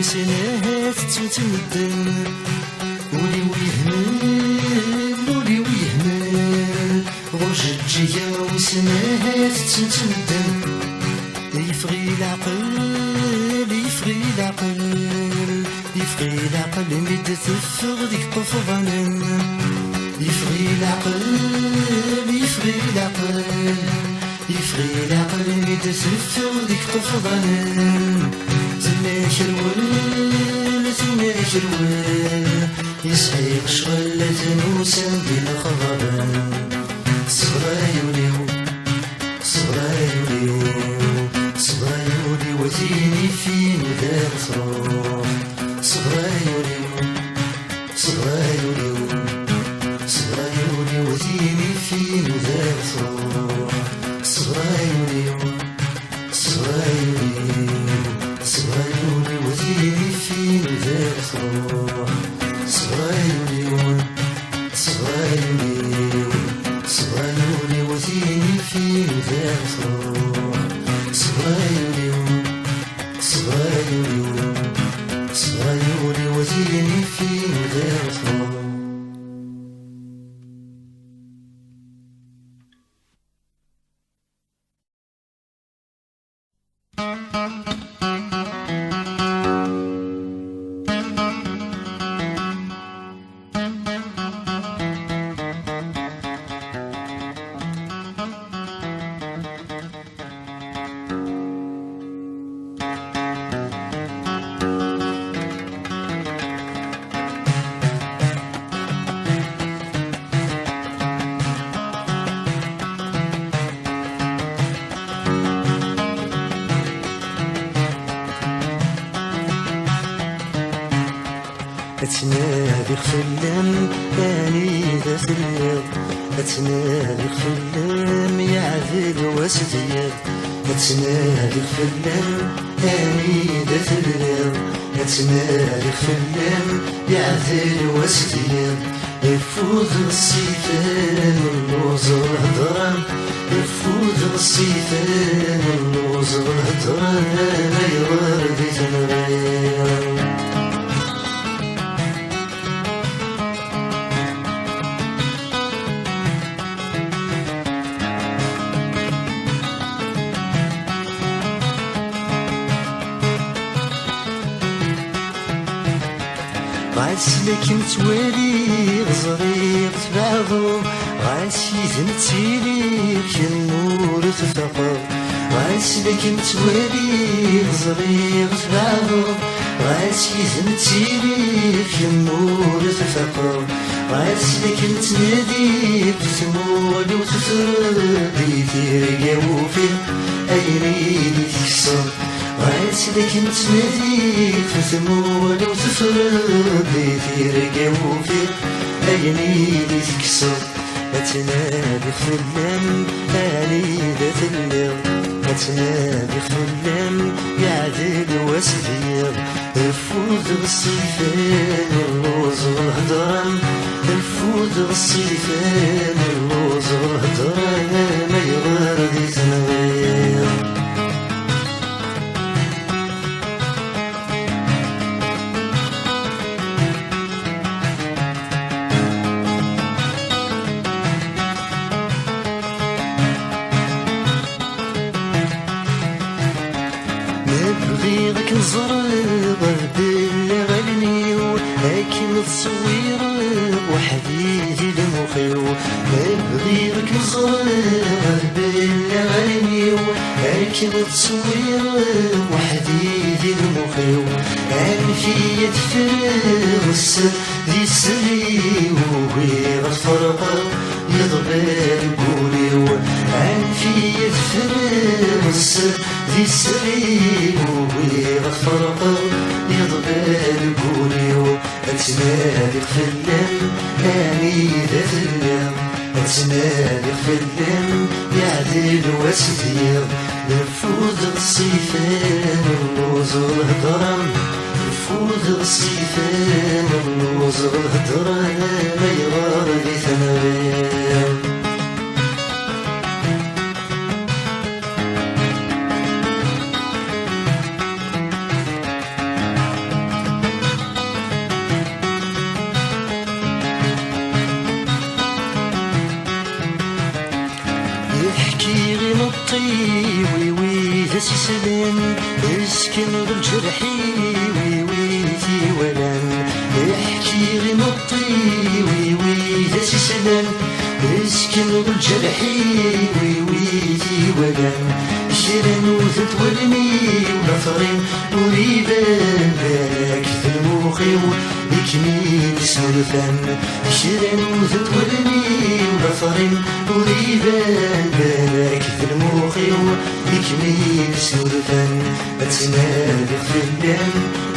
وسناها تتمدن ولي ويهمل ولي ويهمل غرجة جيا وسناها تتمدن يفغي العقل يفغي العقل يفغي العقل مد تفغ ديك طفضان يفغي العقل يفغي العقل يفغي العقل مد تفغ ديك طفضان تناشر ول يسحيق شغلة نوسان بين خضبان صغيري صغيري صغيري وثيني فين ودار تروح صغيري صغيري صغيري وثيني فين ودار تروح صغيري صغيري صغيري وذيني فين ودار تروح صغيري صغيري صغيري وذيني فين ودار تروح صغيري صغيري صغيري وذيني فين ودار تروح أتنادي خلام أني ذا ثليض أتنادي خلام يعذل واسديض أتنادي خلام أني ذا ثليض أتنادي خلام يعذل واسديض يفوز الصيفان والنوزر هدران يفوز الصيفان والنوزر هدران غير ذي تنغير غاسلك متوالي غزريق تبعضو غاسي زمتيلي كالنور تفقر غاسلك متوالي غزريق تبعضو غاسي زمتيلي كالنور تفقر غاسلك متنادي بتمول وتفردي تيرقا وفي أيني تكسر غاسلك نتنادي في ثمول وتفردي في رقاوفي عيني لي تكسر أتنادي خلام أني ذات الليل أتنادي خلام يعدل واسفير الفوز بالصيفان اللوز والهدران الفوز بالصيفان اللوز والهدران نتصوير وحدي ذي المخيو أنفي تفرغ السر ذي سري وهي غفرقة يضبل قوليو أنفي تفرغ السر ذي سري وهي غفرقة يضبل قوليو أتنادق في اللم أني ذات اللم أتنادق في اللم يعدل واسدير نفوذ الصيفان النوزر الهدران نفوذ الصيفان النوزر الهدران ما يغار لي ثمرين يحكي غي نطي ويوي ذا سلام اسكن بالجرحي ويوي ذي ولان يحكي غي نطي ويوي ذا سلام اسكن بالجرحي ويوي ذي ولان شيرين وذات ولمي ونفرين وريبان بالك في الموخي يكمين سولفان شيرين وذات ولمي ونفرين وريبان بالك في الموخي يكمين سولفان أتنادق في اللم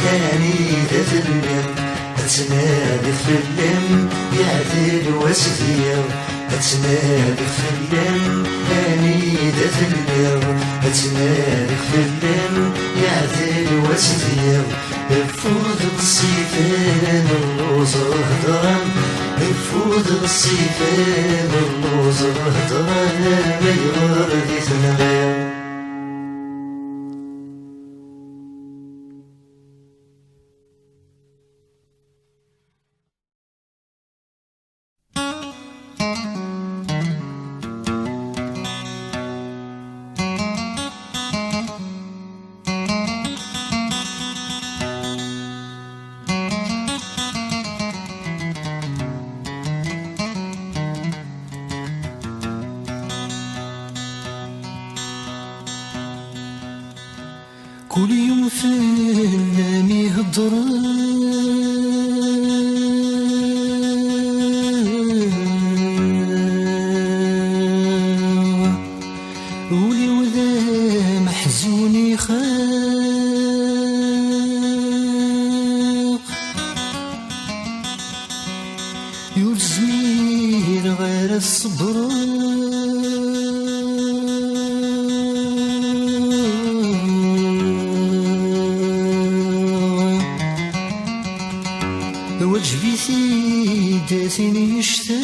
يعني ذات اللم أتنادق في اللم يعدل واسدير أتنادق في اللم يعني ذات اللم أتنادق في اللم يعدل واسدير نفوذ الصيفان النوزر هدران نفوذ الصيفان النوزر هدران ما يغار ذي ثنغير كل يوم في النام يهضر ولي وذا محزون يخاق يلزمي غير الصبر وجبي سيداتي يشتاق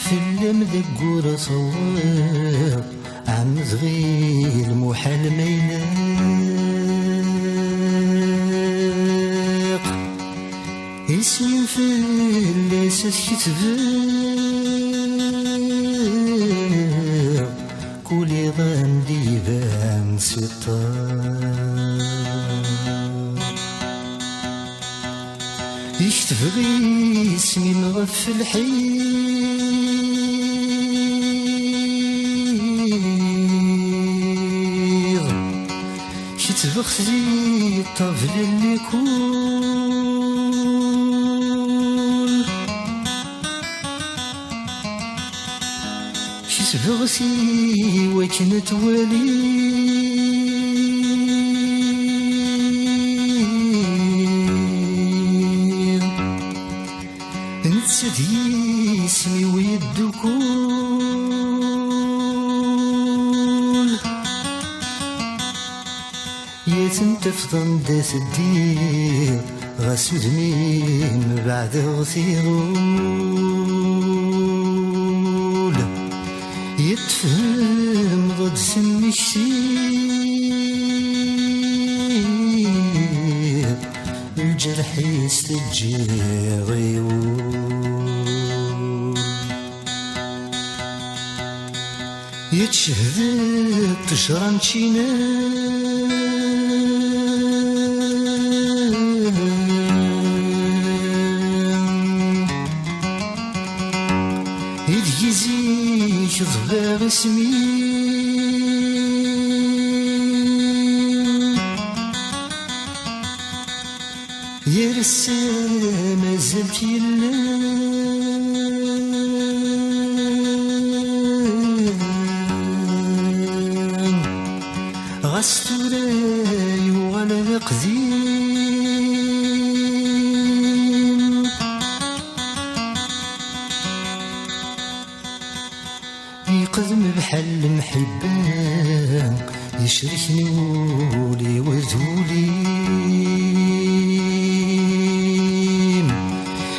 في اللم ذقور صواب عم صغير محال ما يناق اسمي في اللاساس كتباق كولي ظن ديبان ستار يشتفغي اسمي مغف الحيض شتفغسي الطفل اللي كول شتفغسي وكنت ولي نتسدي اسمي ويدكول يتنتفضن داس الدير غسود مين بعد غثيرول يتفهم ضد سمي الشيب الجرح يستجير يتشهد تشرن شينام كذبا اسمي يرسى ما زلت غستوراي وغانا قديم يقدم بحال المحبة يشركني ولي وذولي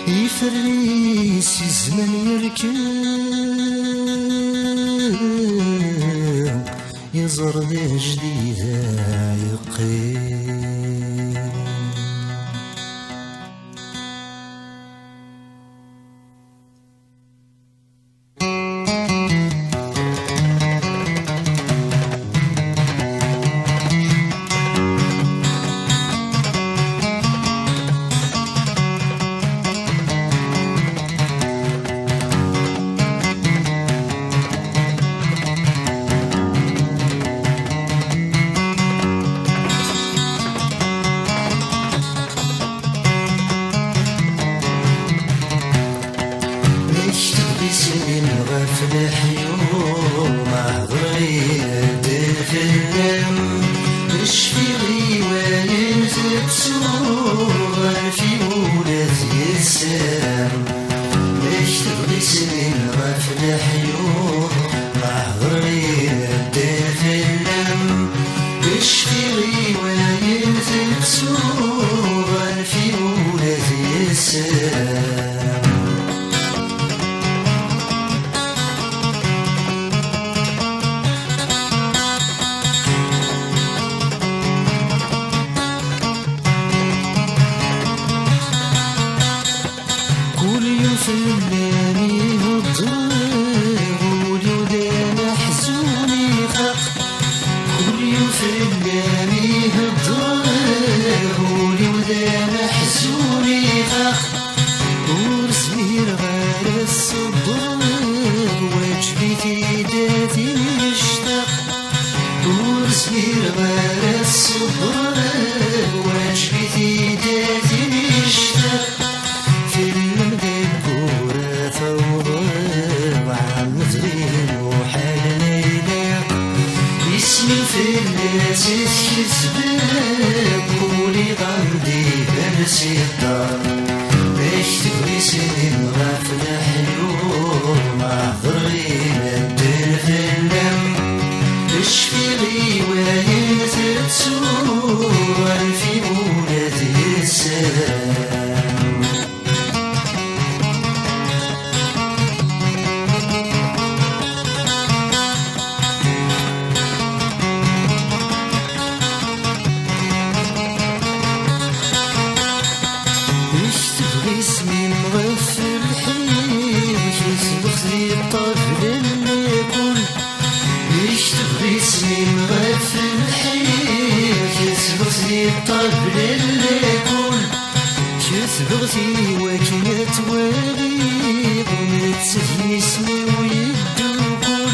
يفريس الزمن يركب يزرد جديدة يقيم غفلح يوم عبريد الخدام اشفي غيوان تبسوغ في ولاد يسام اشتغل سنين غفلح يوم عبريد الخدام اشفي غيوان تبسوغ في ولاد يسام فلاني هالضرب ولودان حزوني خاق كل يوم فلاني هالضرب ولودان حزوني خاق ورسمير غير الصبر واجبي في داتي مشتاق ورسمير غير الصبر واجبي في داتي مشتاق في الناس يسبب ولي غندي بنسي الدار باش تبغي سنين غافلة حلول ما ضرينا الدين في اللم اشفي غيوان تتسوى في ولاد السلام اسمي مغفل حيك يسبق لي الطفل اللي يكون يشتغل اسمي مغفل حيك يسبق لي الطفل اللي يكون كسبغتي وكنت وليد متسهي اسمي ويدوكون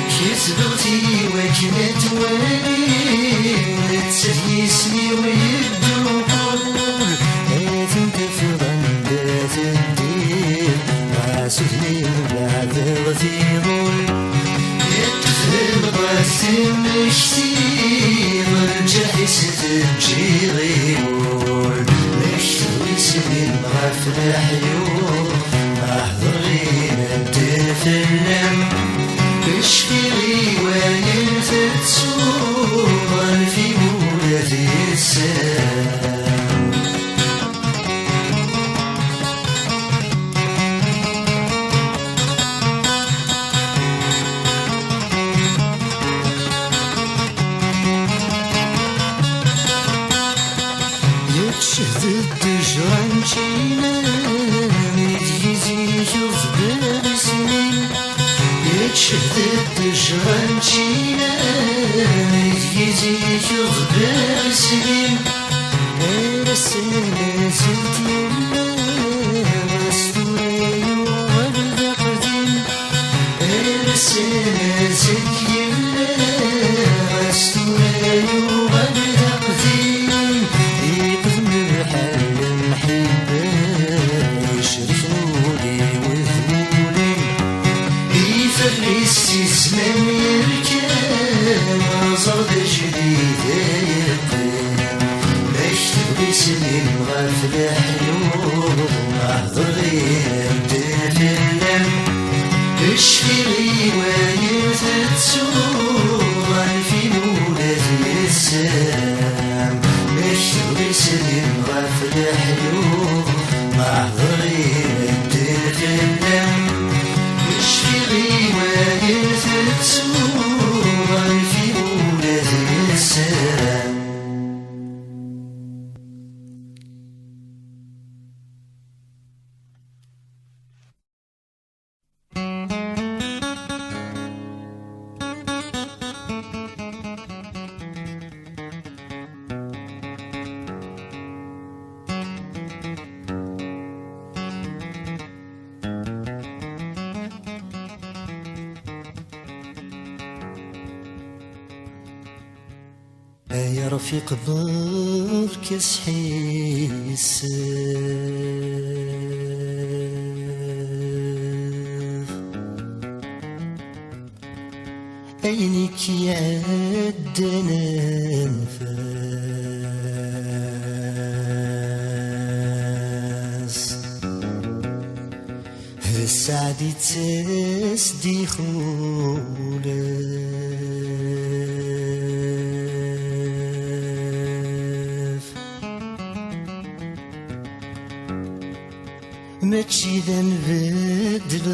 كسبغتي وكنت وليد متسهي اسمي ويدوكون سهلي بعد غثيظون يتفهم غاسم اشتير الجحس تنجي غيول اشتوي سنين غفلة حيول احضر غينا تفلم اشفي غيوان تتسوغ في مولاتي السلام شهدت جران شينا ميتيزي يخبر سنين شهدت جران شينا ميتيزي يخبر سنين السنة زلت يلا مستوري وغرد قديم سنة زكينا أستوى يوغل أقديم يقدم بحال محبة يشرفوني وذولي يفرس زمان يركان زرد جديد يقين مكتب بسنين غافل حلو أحضر يمتلم اشفي رواية تسوغ في مولد السلام مكتب بسنين غافل حلو أحضر يمتلم اشفي رواية تسوغ في مولد السلام. يا رفيق برك صحي السيف عينيك يعدنا نفاس السعد تسدي خولك ماشي ذا نبدل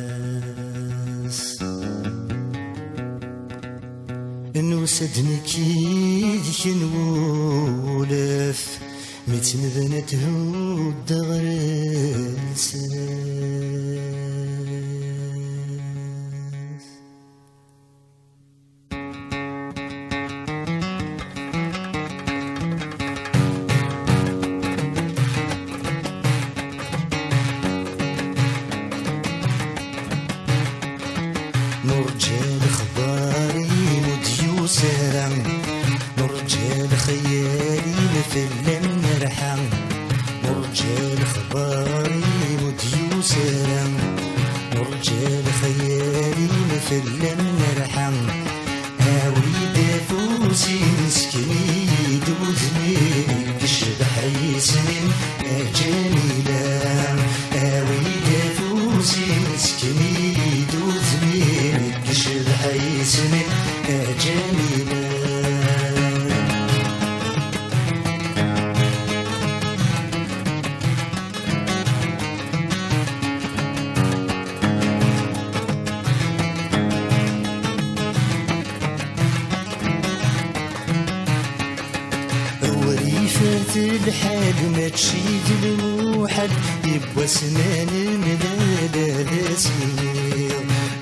الصيفاس نوسدني كيدك نولف متنبنته الدغرساس نرجع خباري مديوسرا نرجع خيالي مثل نرحم نرجع خباري مديوسرا نرجع خيالي مثل نرحم هاوي دافوسي مسكين دوزني كشبح يسمن جميلة هاوي دافوسي مسكين دوزني كشبح يسمن جميلة وريفة الحال ما تشيد الموحد يبوى سنان ملالا سنين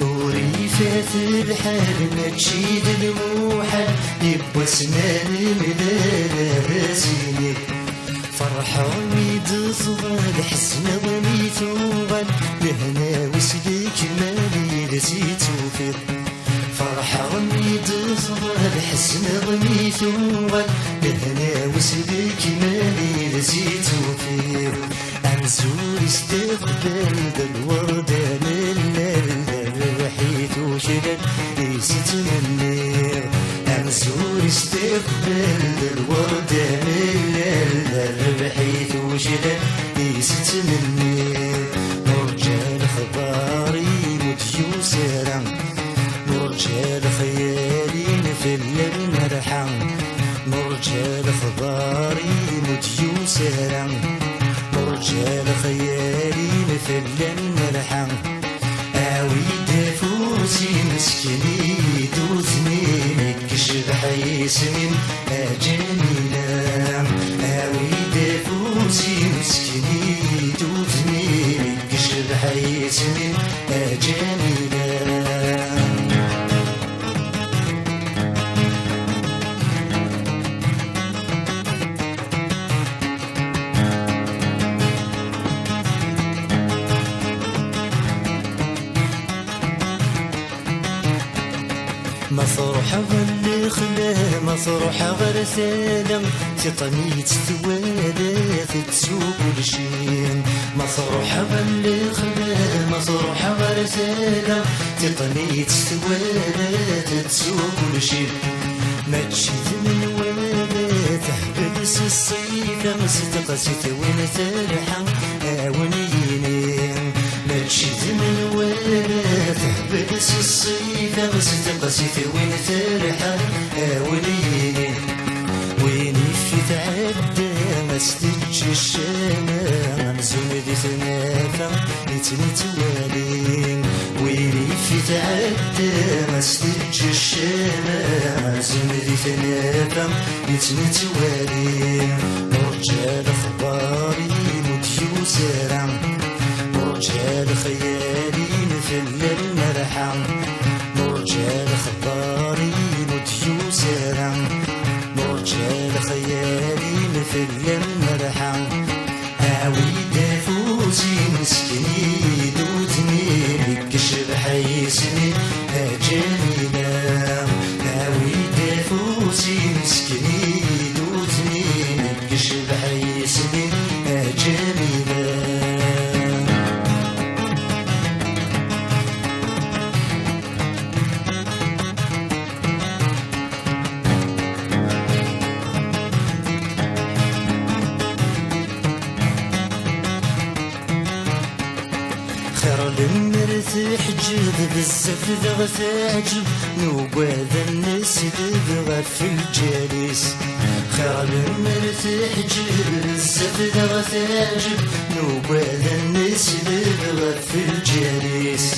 وريفة الحال ما تشيد الموحد يبوى سنان ملالا سنين فرحة وميد صغال حسن ضميت وغال لهنا وسلك مالي لسيت وفيض فرحة غميد صغال حسن ضميت وغال لهنا وسلك مالي لسيت وفيض أنزور استقبال ذا الوردة رحيت وشدد ليست منير أنزور استقبال ذا الوردة رحيت وشدد ليست منير نرجع لخباري مديوسرا نرجع خيالي مثل المرحم نرجع خباري مديوسرا نرجع خيالي مثل المرحم آوي دافوسي مسكني دوزني كشبح يسمن جميلة آوي دافوسي مسكني دوزني كشبح يسمن جميلة مصروح غل خلا مصروح غير سلام تطنيت ثوالث تسوق الشين مصروح غل خلا مصروح غير سلام تطنيت ثوالث تسوق الشين ما تشد من ولا تحبس الصيف مستقسيت وين تلحق اونيين ما تشد من ولا تحبس الصيف مستقسيت وين تلحق اونيين وين في تعدى ما استج الشام مزون ذي ثنافة يتنتوالين وين في تعدى ما استج الشام مزون ذي ثنافة يتنتوالين رجال اخباري مديو زرع رجال خيالي مثل المرحة رجال اخباري مديو زرع رجال خيالي مثل المرحة عويد فوزي مسكني دوتني بكشف حيسني جميلة عويد فوزي مسكني دوتني بكشف حيسني جميلة حجب بزاف ذا تعجب نوباد الناس دبغى في الجالس خير المرت حجب بزاف ذا تعجب نوباد الناس دبغى في الجالس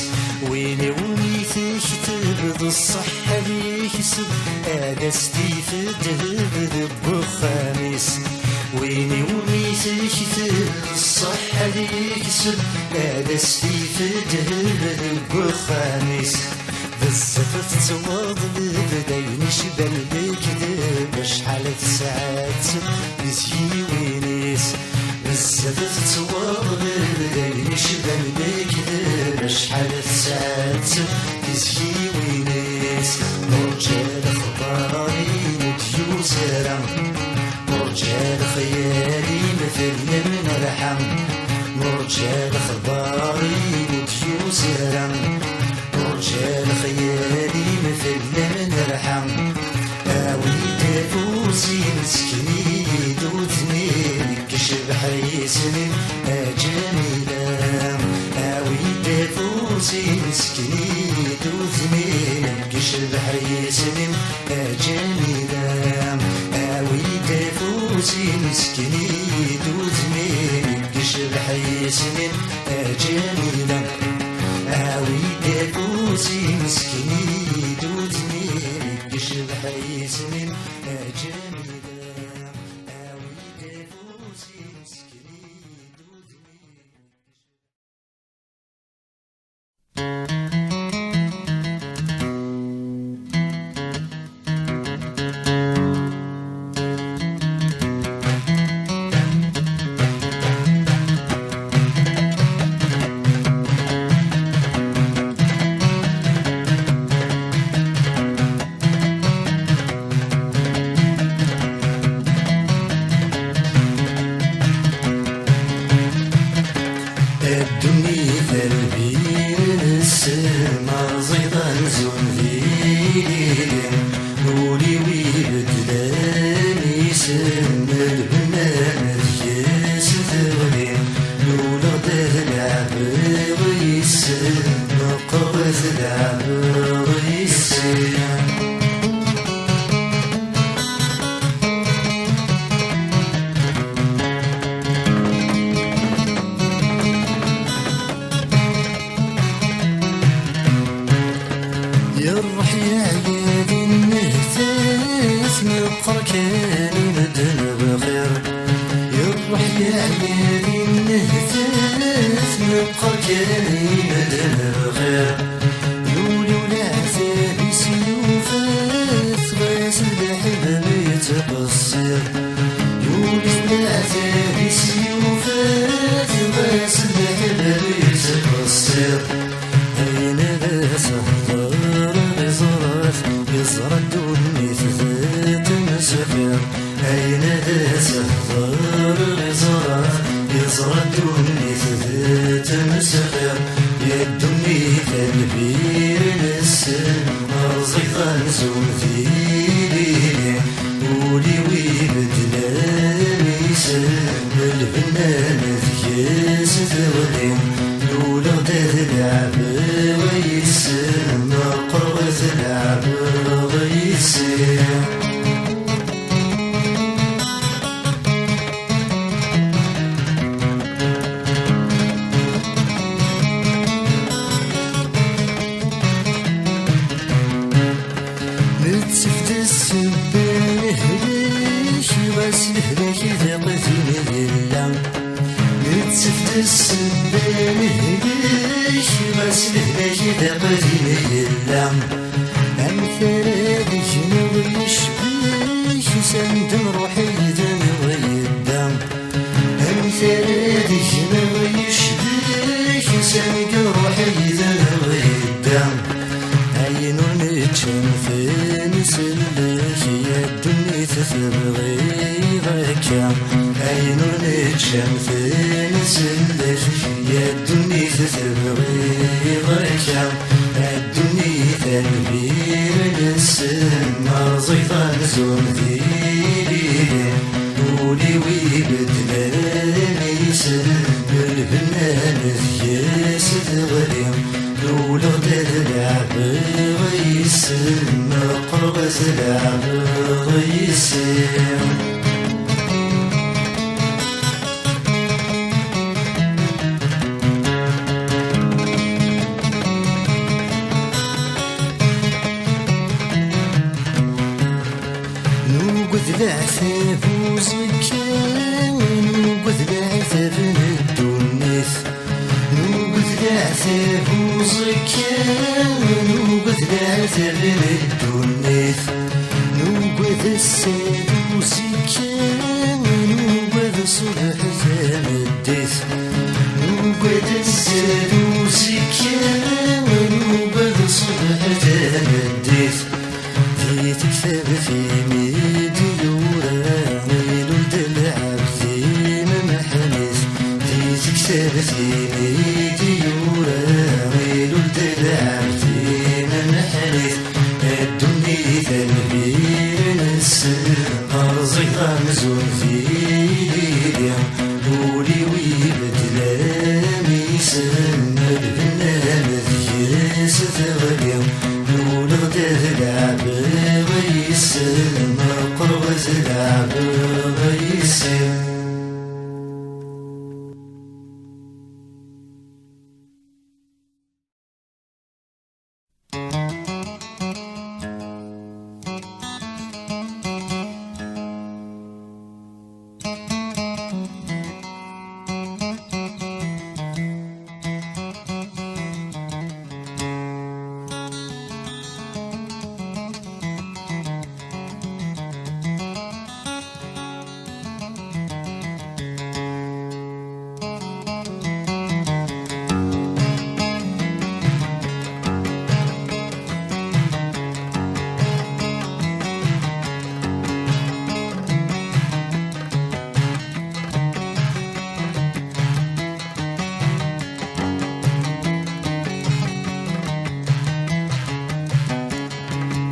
ويني وميتك تبض الصحة ليك سب أجستي في الدهب ذب خامس ويني وميتك تبض الصحة ليك سب أجستي في الدهب ذب خامس بزاف تتواضل بداين شبال ليك ذب شحال ساعات يزي وينيس بزاف تتواضل بداين شبال ليك ذب شحال ساعات يزي وينيس رجال اخباري مديو زرع رجال خيالي مثل المرحة رجال اخباري مديو زرع رجال خيالي مثل المرحة عويد فوزي مسكني دوتني كشف حيسني جميلة عويد فوزي مسكني دوتني كشف حيسني جميلة عويد فوزي مسكني دوتني كشف حيسني جميلة عويد فوزي مسكني دوتني كشف حيسني جميلة عويد فوزي مسكني دوتني سخير يا الدنيا تنبير السن رزق نزوم ذيلي ولي ويبدل ميسان الفنان ذياس ثغلي لولا غداد العب ويسن قربة العب ويسن نتسفت السبان هليش غاسل هلاك ذاقتني لله نتسفت السبان هليش غاسل هلاك ذاقتني لله أمثال هذيك نبغي يشبيش سند روحي دم ويدام أمثال هذيك نبغي يشبيش سند روحي دم ويدام عين ونتشم في نسلك يا الدنيا تبغي ذاك عين ونتشم في نسلك يا الدنيا تبغي ذاك الدنيا تنبير السن رزيطان زوم ذيلي ولي ويبدل ميسن الفنان ذياس ثغلي لولا غداد العب غيسن قربة العب غيسن نوقد العتاب وزكان نوقد العتاب ندونيث نوقد العتاب وزكان نوقد العتاب ندونيث نوقد السيد وزكان نوقد صبح زامديث نوقد السيد وزكان نوقد صبح زامديث تكتب في ميديورا ويلو الدلع بثيم محنيث تكتب في ميديورا ويلو الدلع بثيم محنيث الدنيا تنبير السن رزق مزون ذيلي ولي ويبدل ميسن الفنان ذياس ثغلي لولا غداد العب غيسن قربة العب غيسن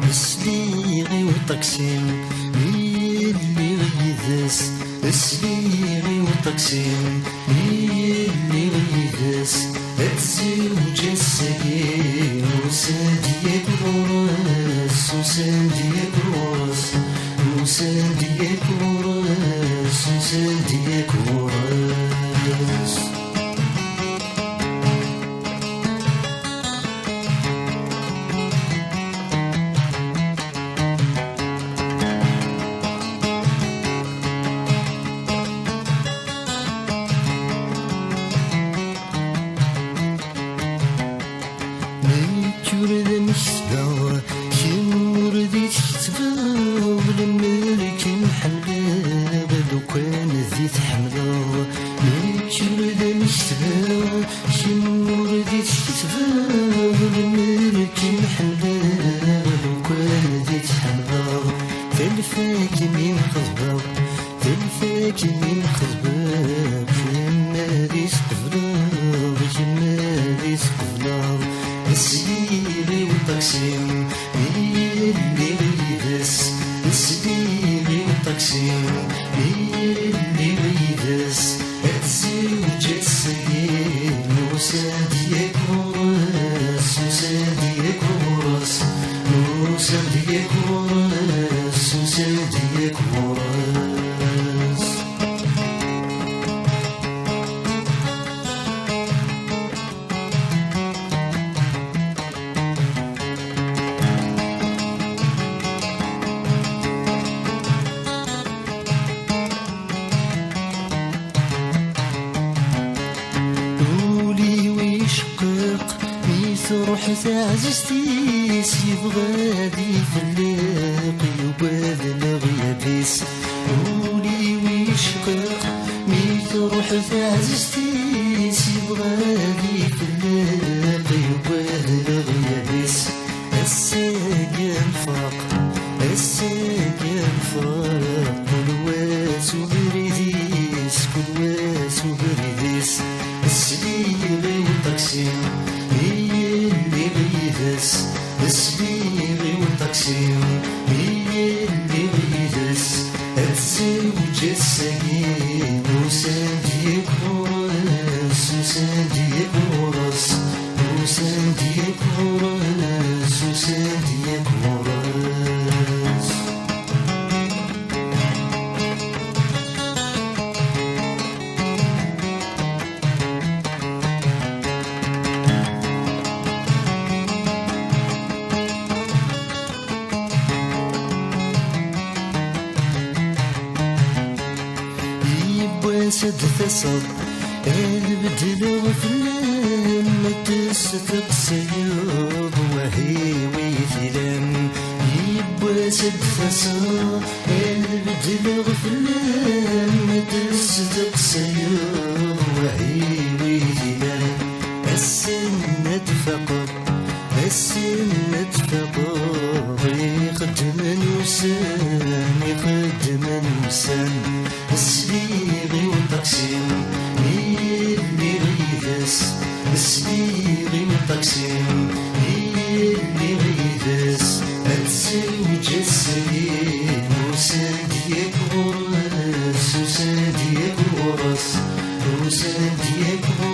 السليغي وطقسيم اللي غيثس السليغي وطقسيم اللي غيثس الزوج السقيم وساديك الراس وساديك الراس وساديك الراس وساديك الراس تلفاك من خضباب تلفاك من خضباب جنة دي استفراب جنة وساديك ورس وساديك ورس وساديك ورس وساديك ورس. تروح تعززتيس يبغادي في الليق يبادل غيابيس. قولي ويشقق مي تروح تعززتيس يبغادي في الليق يبادل غيابيس. الساقم فاق الساقم فاق كل واس وبريديس كل واس وبريديس. السليغي والتقسيم السبيغي والتقسيم هي اللي غيدس. الزوج السقيم وساديك ورس وساديك ورس وساديك ورس وساديك ورس. سد ثصب البدل وفلان ما تستق سيوب وهي ويثلان. يبوى سد ثصب البدل وفلان ما تستق سيوب وهي ويثلان. السنة فقط السنة فقط يخدم نوسان يخدم نوسان. السبيغي والتقسيم هي اللي غيدس. السبيغي والتقسيم هي اللي غيدس. الزوج السليم وساديك ورس وساديك ورس وساديك ورس